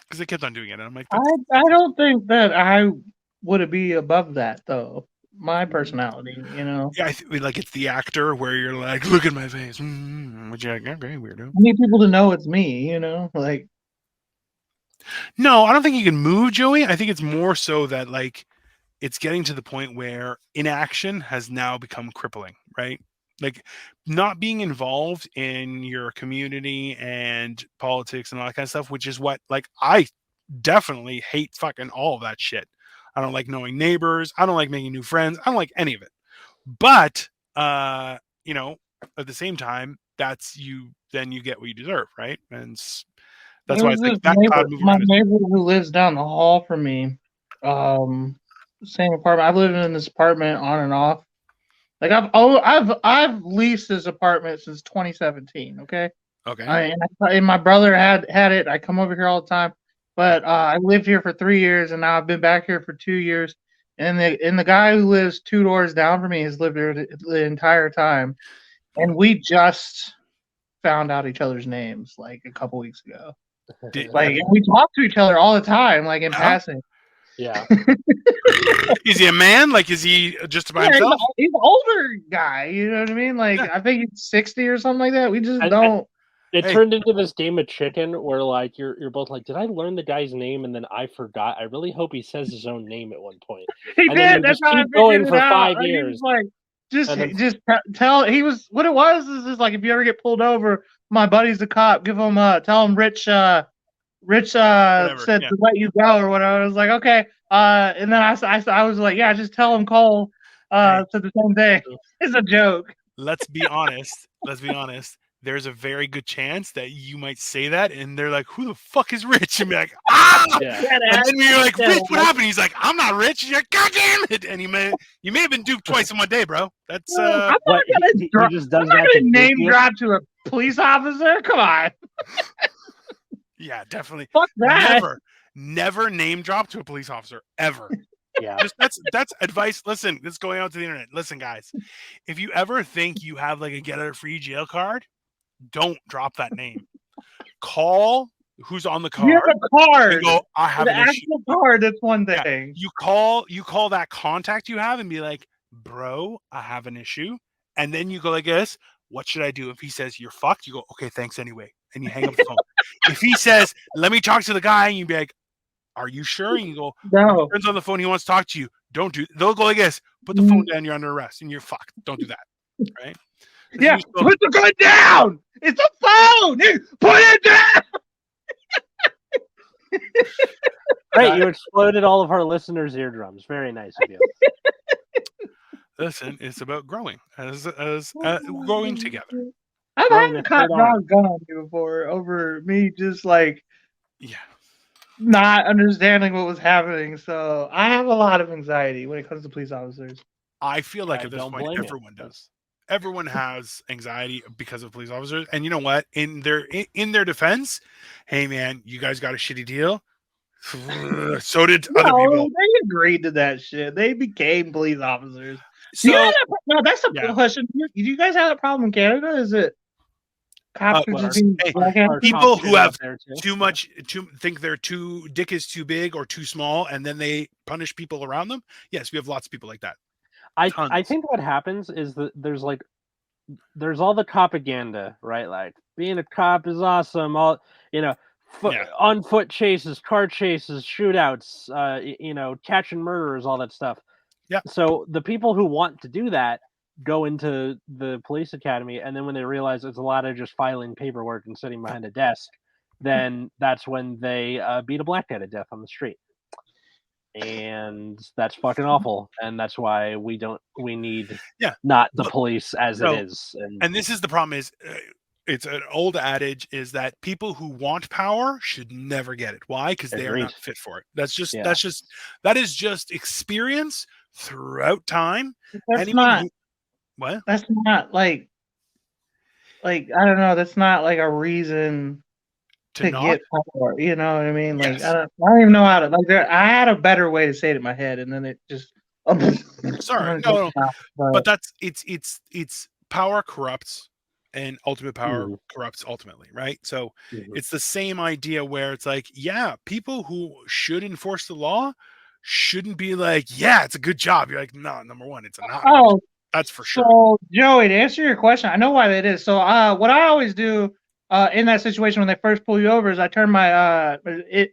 S1: Because they kept on doing it. And I'm like,
S3: I don't think that I would be above that, though. My personality, you know.
S1: Yeah, like it's the actor where you're like, look at my face. Which you're like, okay, weirdo.
S3: I need people to know it's me, you know? Like,
S1: no, I don't think you can move, Joey. I think it's more so that like it's getting to the point where inaction has now become crippling, right? Like not being involved in your community and politics and all that kind of stuff, which is what like I definitely hate fucking all of that shit. I don't like knowing neighbors. I don't like making new friends. I don't like any of it. But you know, at the same time, that's then you get what you deserve, right? And that's why it's like that
S3: my neighbor who lives down the hall from me, same apartment. I've lived in this apartment on and off. Like I've leased this apartment since 2017. Okay. And my brother had it. I come over here all the time. But I lived here for 3 years, and now I've been back here for 2 years. And the guy who lives 2 doors down from me has lived here the entire time. And we just found out each other's names like a couple weeks ago. We talk to each other all the time, like in passing.
S2: Yeah.
S1: Is he a man? Like, is he just by himself?
S3: He's an older guy. You know what I mean? Like, I think he's 60 or something like that. We just don't.
S2: It turned into this game of chicken where like you're both like, did I learn the guy's name and then I forgot? I really hope he says his own name at one point.
S3: He
S2: and
S3: did. That's how I
S2: going for
S3: out.
S2: 5 years.
S3: Like, just tell. He was what it was. Is just like if you ever get pulled over, my buddy's a cop. Give him tell him Rich said to let you go or whatever. I was like, okay. And then I was like, yeah, just tell him Cole said the same thing. It's a joke.
S1: Let's be honest. There's a very good chance that you might say that, and they're like, "Who the fuck is Rich?" And be like, "Ah!"
S3: Yeah.
S1: And then you're like, "Rich, what happened?" He's like, "I'm not Rich." You're like, "God damn it!" And you may have been duped twice in one day, bro. That's
S3: I'm not gonna name drop to a police officer. Come on.
S1: Yeah, definitely.
S3: Fuck that.
S1: Never name drop to a police officer ever.
S2: Yeah,
S1: that's advice. Listen, this is going out to the internet. Listen, guys, if you ever think you have like a get out of free jail card, don't drop that name. Call who's on the card.
S3: You have a card.
S1: And go, I have an
S3: actual card. That's one thing.
S1: Yeah, you call that contact you have and be like, bro, I have an issue. And then you go like this. What should I do? If he says you're fucked, you go, okay, thanks anyway. And you hang up the phone. If he says, let me talk to the guy, and you be like, are you sure? And you go,
S3: no.
S1: Turns on the phone. He wants to talk to you. They'll go like this. Put the phone down. You're under arrest, and you're fucked. Don't do that. Right?
S3: Yeah. Put the gun down. It's a phone. Put it down.
S2: Right, you exploded all of our listeners' eardrums. Very nice of you.
S1: Listen, it's about growing as growing together.
S3: I've
S2: growing a
S3: had cop
S2: third arm.
S3: dogs gun on me before over me just like
S1: Yeah.
S3: not understanding what was happening. So I have a lot of anxiety when it comes to police officers.
S1: I feel like
S2: I
S1: at this
S2: don't
S1: point
S2: blame you.
S1: everyone does. Everyone has anxiety because of police officers, and you know what? In their defense, hey man, you guys got a shitty deal. So did other people.
S3: They agreed to that shit. They became police officers.
S1: So
S3: No, that's the
S1: yeah.
S3: question. Do you guys have that problem in Canada? Is it cops who
S2: What,
S3: just being
S1: hey,
S2: Our
S1: people
S2: cops
S1: who
S2: shitting
S1: have
S2: up there too?
S1: too much think their dick is too big or too small, and then they punish people around them. Yes, we have lots of people like that.
S2: I
S1: Tons.
S2: think what happens is that there's all the propaganda, right? Like being a cop is awesome. All
S1: Yeah.
S2: on foot chases, car chases, shootouts, catching murderers, all that stuff.
S1: Yeah.
S2: So the people who want to do that go into the police academy, and then when they realize it's a lot of just filing paperwork and sitting behind a desk, then that's when they beat a black guy to death on the street. And that's fucking awful, and that's why we need not the police as it is.
S1: And this is the problem is it's an old adage is that people who want power should never get it. Why? Because they are not fit for it. That is just experience throughout time.
S3: That's not like I don't know, that's not like a reason to get power. You know what I mean? Like
S1: yes.
S3: I don't even know how to I had a better way to say it in my head, and then it just
S1: sorry, no. But that's it's power corrupts, and ultimate power corrupts ultimately, right? So it's the same idea where it's like, yeah, people who should enforce the law shouldn't be like, yeah, it's a good job. You're like, no, number one, it's not.
S3: Oh,
S1: that's for sure.
S3: So Joey, to answer your question, I know why that is. So what I always do in that situation when they first pull you over is I turn my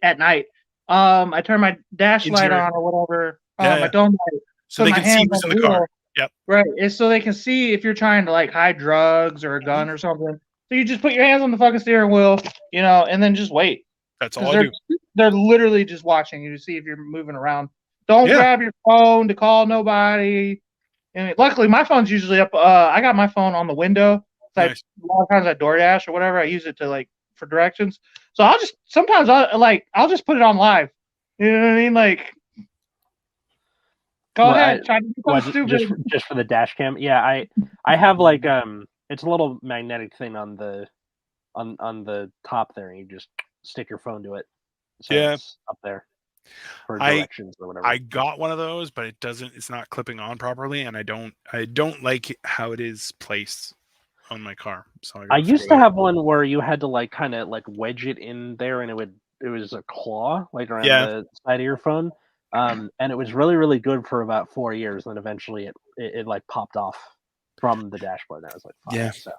S3: at night. I turn my dash light on or whatever, my dome light,
S1: so they can see who's in the car. Yep.
S3: Right. It's so they can see if you're trying to like hide drugs or a gun or something. So you just put your hands on the fucking steering wheel, and then just wait.
S1: That's all I do.
S3: They're literally just watching you to see if you're moving around. Don't grab your phone to call nobody. And luckily, my phone's usually up. I got my phone on the window. Nice. A lot of times I DoorDash or whatever, I use it to for directions. So I'll just put it on live. You know what I mean? Like, go ahead, try to do something stupid.
S2: Just for the dash cam. Yeah, I have like it's a little magnetic thing on the top there, and you just stick your phone to it. So it's up there. For directions or whatever.
S1: I got one of those, but it's not clipping on properly, and I don't like how it is placed on my car. So
S2: I used to have one where you had to kind of wedge it in there, and it was a claw around the side of your phone. And it was really, really good for about 4 years. And then eventually it popped off from the dashboard. And I was like, fine.
S1: Yeah.
S2: So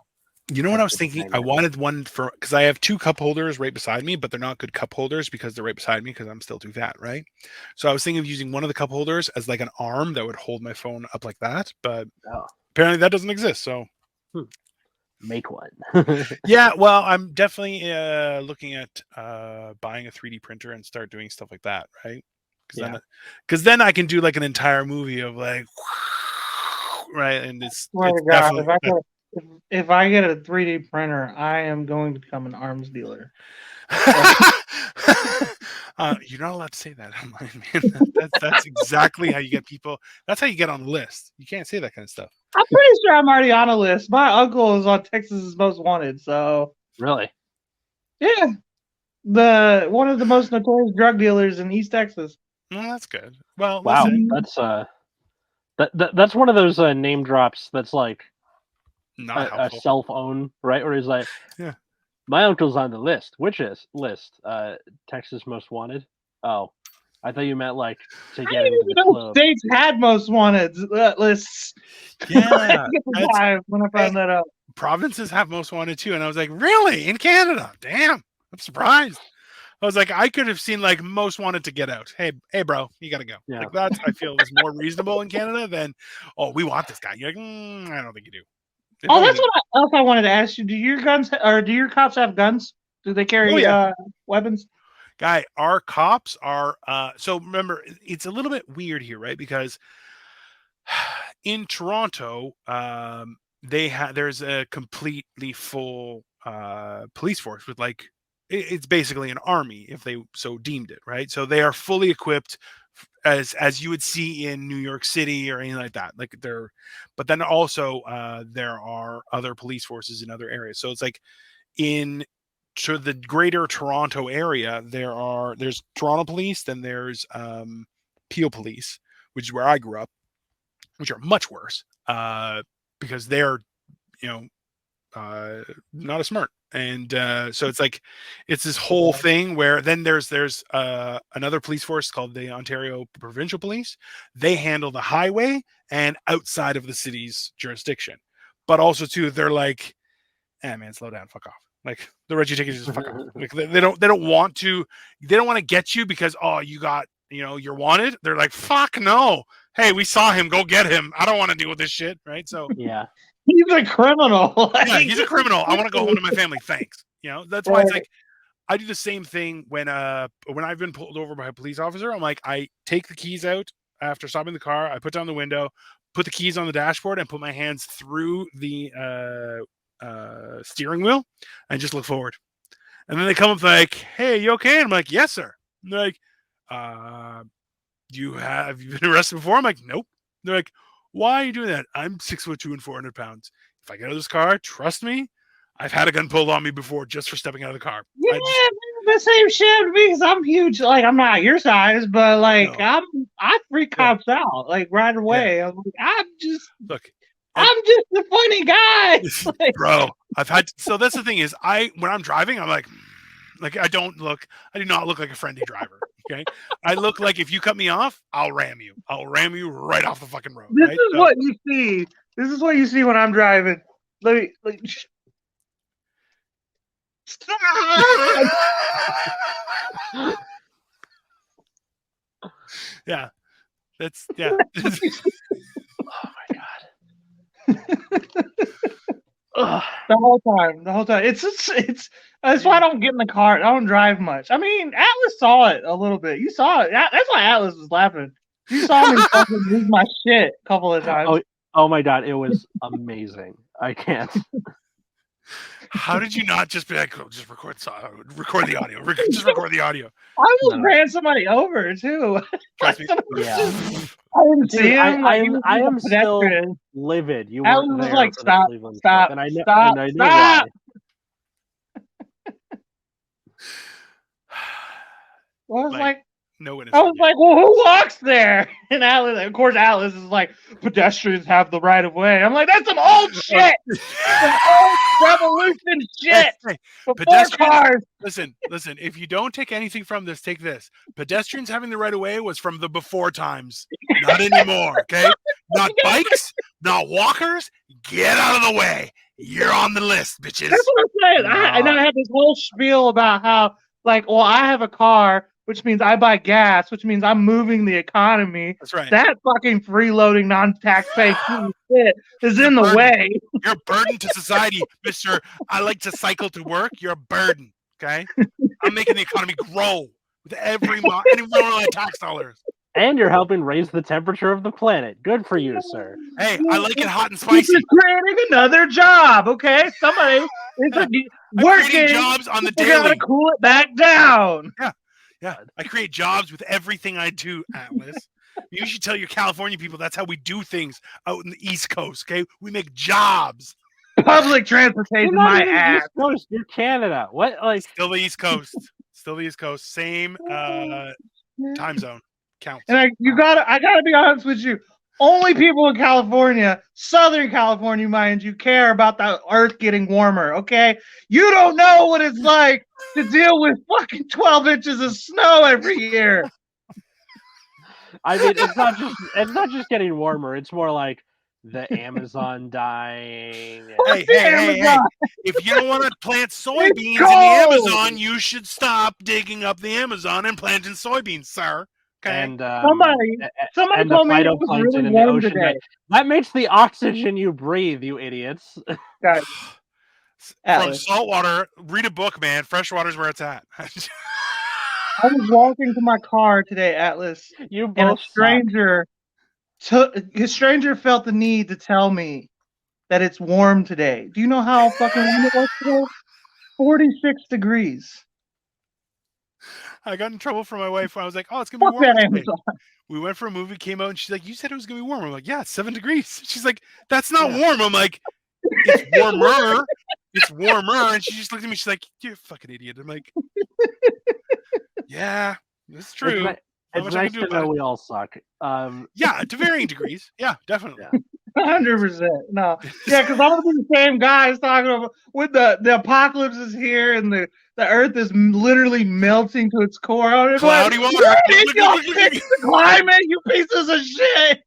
S1: you know what I was thinking? I wanted one because I have 2 cup holders right beside me, but they're not good cup holders because they're right beside me because I'm still too fat, right? So I was thinking of using one of the cup holders as like an arm that would hold my phone up like that, but apparently that doesn't exist. So
S2: make one.
S1: Yeah, well, I'm definitely looking at buying a 3D printer and start doing stuff like that, right? Because then I can do like an entire movie of like, right? And it's definitely.
S3: If I get a 3D printer, I am going to become an arms dealer.
S1: You're not allowed to say that online, man. That's exactly how you get people. That's how you get on the list. You can't say that kind of stuff.
S3: I'm pretty sure I'm already on a list. My uncle is on Texas's Most Wanted, so
S2: really,
S3: yeah, one of the most notorious drug dealers in East Texas.
S1: Well, that's good. Well,
S2: wow,
S1: listen.
S2: that's one of those name drops that's like.
S1: Not
S2: a self-own, right? Or he's like,
S1: yeah,
S2: my uncle's on the list. Which is list? Texas Most Wanted. Oh, I thought you meant like to get into the club.
S3: States had Most Wanted lists.
S1: Yeah,
S3: when I found that out.
S1: Provinces have Most Wanted too, and I was like, really? In Canada? Damn, I'm surprised. I was like, I could have seen like Most Wanted to get out. Hey, bro, you gotta go. Yeah. Like that, I feel is more reasonable in Canada than we want this guy. You're like, I don't think you do.
S3: That's what else I wanted to ask you. Do your cops have guns? Do they carry weapons?
S1: Guy, our cops are so remember it's a little bit weird here, right? Because in Toronto, there's a completely full police force with like it's basically an army if they so deemed it, right? So they are fully equipped as you would see in New York City or anything like that. Like but then also there are other police forces in other areas. So it's like in to the greater Toronto area, there's Toronto police, then there's Peel police, which is where I grew up, which are much worse because they're you know not as smart. And so it's like it's this whole thing where then there's another police force called the Ontario Provincial Police. They handle the highway and outside of the city's jurisdiction, but also too they're like, man, slow down, fuck off. Like the Reggie tickets just fuck off. Like they don't want to get you because you got you're wanted. They're like, fuck no. Hey, we saw him. Go get him. I don't want to deal with this shit. Right. So
S2: yeah.
S3: He's a criminal.
S1: Yeah, he's a criminal. I want to go home to my family. Thanks. That's why it's like I do the same thing when I've been pulled over by a police officer. I'm like, I take the keys out after stopping the car. I put down the window, put the keys on the dashboard, and put my hands through the steering wheel and just look forward. And then they come up like, "Hey, you okay?" And I'm like, "Yes, sir." And they're like, "You been arrested before?" I'm like, "Nope." They're like, "Why are you doing that?" I'm 6'2" and 400 pounds. If I get out of this car, trust me, I've had a gun pulled on me before just for stepping out of the car.
S3: Yeah, the same shit because I'm huge. Like I'm not your size, but like no. I freak cops out like right away. Yeah. I'm just a funny guy,
S1: bro. So that's the thing is when I'm driving, I'm like I do not look like a friendly driver. Okay, I look like if you cut me off, I'll ram you. I'll ram you right off the fucking road.
S3: This is what you see. This is what you see when I'm driving. Let me.
S1: Yeah, that's yeah.
S2: Oh my god.
S3: The whole time. It's that's why I don't get in the car. I don't drive much. I mean, Atlas saw it a little bit. You saw it. That's why Atlas was laughing. You saw me fucking lose my shit a couple of times.
S2: Oh my god, it was amazing. I can't.
S1: How did you not just be like, just record the audio? Just record the audio.
S3: I almost ran somebody over too.
S1: Trust me.
S2: Yeah.
S3: I didn't see him.
S2: I am still livid. You weren't there.
S3: Like, stop.
S2: And I know why.
S3: Well, I was like,
S1: no one.
S3: I was like, well, who walks there? And of course, Atlas is like, pedestrians have the right of way. I'm like, that's some old shit. Some old revolution shit.
S1: Hey, pedestrians. Listen. If you don't take anything from this, take this. Pedestrians having the right of way was from the before times, not anymore. Okay, not bikes, not walkers. Get out of the way. You're on the list, bitches.
S3: That's what I'm saying. I had this whole spiel about how, like, well, I have a car, which means I buy gas, which means I'm moving the economy.
S1: That's right.
S3: That fucking freeloading, non-tax-paying shit is in the way.
S1: You're a burden to society, Mr. I like to cycle to work. You're a burden, okay? I'm making the economy grow with every one of my tax dollars.
S2: And you're helping raise the temperature of the planet. Good for you, sir.
S1: Hey, I like it hot and spicy.
S3: You're creating another job, okay? Somebody is working
S1: jobs on the daily.
S3: Gotta cool it back down.
S1: Yeah. I create jobs with everything I do, Atlas. You should tell your California people that's how we do things out in the East Coast, okay? We make jobs.
S3: Public transportation, my ass.
S2: East Coast, you're Canada. What? Like
S1: still the East Coast. Same time zone. Counts.
S3: And I gotta be honest with you. Only people in California, Southern California, mind you, care about the earth getting warmer, okay? You don't know what it's like to deal with fucking 12 inches of snow every year.
S2: I mean, it's not just getting warmer. It's more like the Amazon dying.
S1: Hey. If you don't want to plant soybeans in the Amazon, you should stop digging up the Amazon and planting soybeans, sir. Okay.
S3: And somebody told me it was really warm today.
S2: That makes the oxygen you breathe, you idiots.
S3: Guys,
S1: from saltwater, read a book, man. Fresh water's where it's at.
S3: I was walking to my car today, Atlas, and a stranger felt the need to tell me that it's warm today. Do you know how fucking warm it was today? 46 degrees.
S1: I got in trouble for my wife when I was like, "Oh, it's gonna be
S3: Fuck
S1: warm
S3: that
S1: today."
S3: Amazon.
S1: We went for a movie, came out, and she's like, "You said it was gonna be warm." I'm like, "Yeah, it's 7 degrees." She's like, "That's not warm." I'm like, "It's warmer. It's warmer." And she just looked at me. She's like, "You're a fucking idiot." I'm like, "Yeah, it's true." Not
S2: It's
S1: much I
S2: nice
S1: can do
S2: to know
S1: about it.
S2: we all suck.
S1: Yeah, to varying degrees. Yeah, definitely.
S2: Yeah.
S3: 100%. No. Yeah, because I'm gonna be the same guys talking about when the apocalypse is here and the earth is literally melting to its core. I'm just
S1: Cloudy
S3: like,
S1: water.
S3: "What did
S1: Look,
S3: y'all
S1: look, look,
S3: fix
S1: look.
S3: the climate, you pieces of shit?"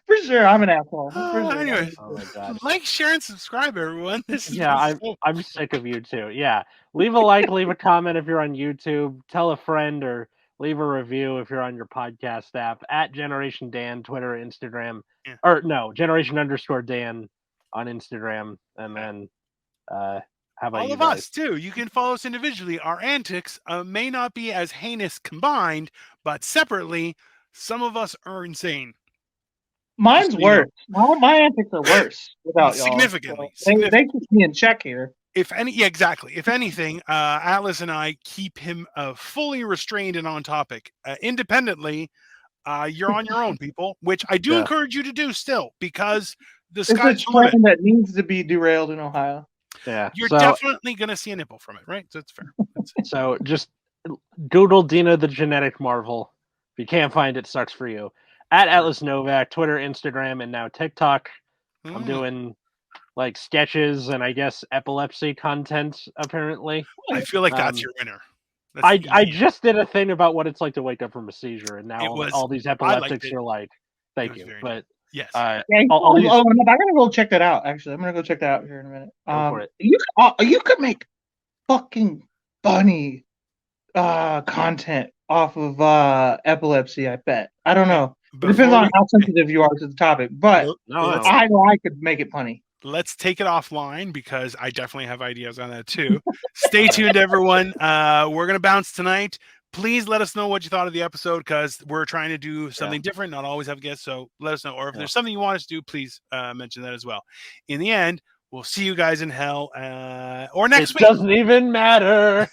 S3: For sure, I'm an asshole. For sure.
S1: Anyways,
S2: Oh my god.
S1: like, share, and subscribe, everyone. This is
S2: Yeah, I'm sick of you too. Yeah. Leave a like, leave a comment if you're on YouTube, tell a friend, or leave a review if you're on your podcast app at Generation Dan, Twitter, Instagram.
S1: Yeah.
S2: Or no, Generation_Dan on Instagram. And then how about
S1: all
S2: you
S1: of
S2: guys?
S1: us too. You can follow us individually. Our antics may not be as heinous combined, but separately, some of us are insane.
S3: Mine's
S1: so you know.
S3: worse. My antics are worse without y'all.
S1: Significantly.
S3: So they keep me in check here.
S1: Exactly. If anything, Atlas and I keep him fully restrained and on topic. Independently, you're on your own, people, which I do encourage you to do still, because the sky's
S3: It's
S1: the
S3: a
S1: limit.
S3: trend that needs to be derailed in Ohio.
S2: Yeah.
S1: You're definitely going to see a nipple from it, right? So it's fair.
S2: So just Google Dino the Genetic Marvel. If you can't find it, sucks for you. At Atlas Novak, Twitter, Instagram, and now TikTok. I'm doing like sketches and I guess epilepsy content, apparently.
S1: I feel like that's your winner.
S2: I just did a thing about what it's like to wake up from a seizure, and now all these epileptics are like, thank you. But
S1: yes.
S3: I'm gonna go check that out. Actually, I'm gonna go check that out here in a minute.
S2: Go for it.
S3: You could make fucking funny content off of epilepsy. I bet. I don't know. It depends on how sensitive you are to the topic, but I know I could make it funny.
S1: Let's take it offline because I definitely have ideas on that too. Stay tuned, everyone. We're going to bounce tonight. Please let us know what you thought of the episode, because we're trying to do something different, not always have guests. So let us know. Or if there's something you want us to do, please mention that as well. In the end, we'll see you guys in hell or next week.
S2: It doesn't even matter.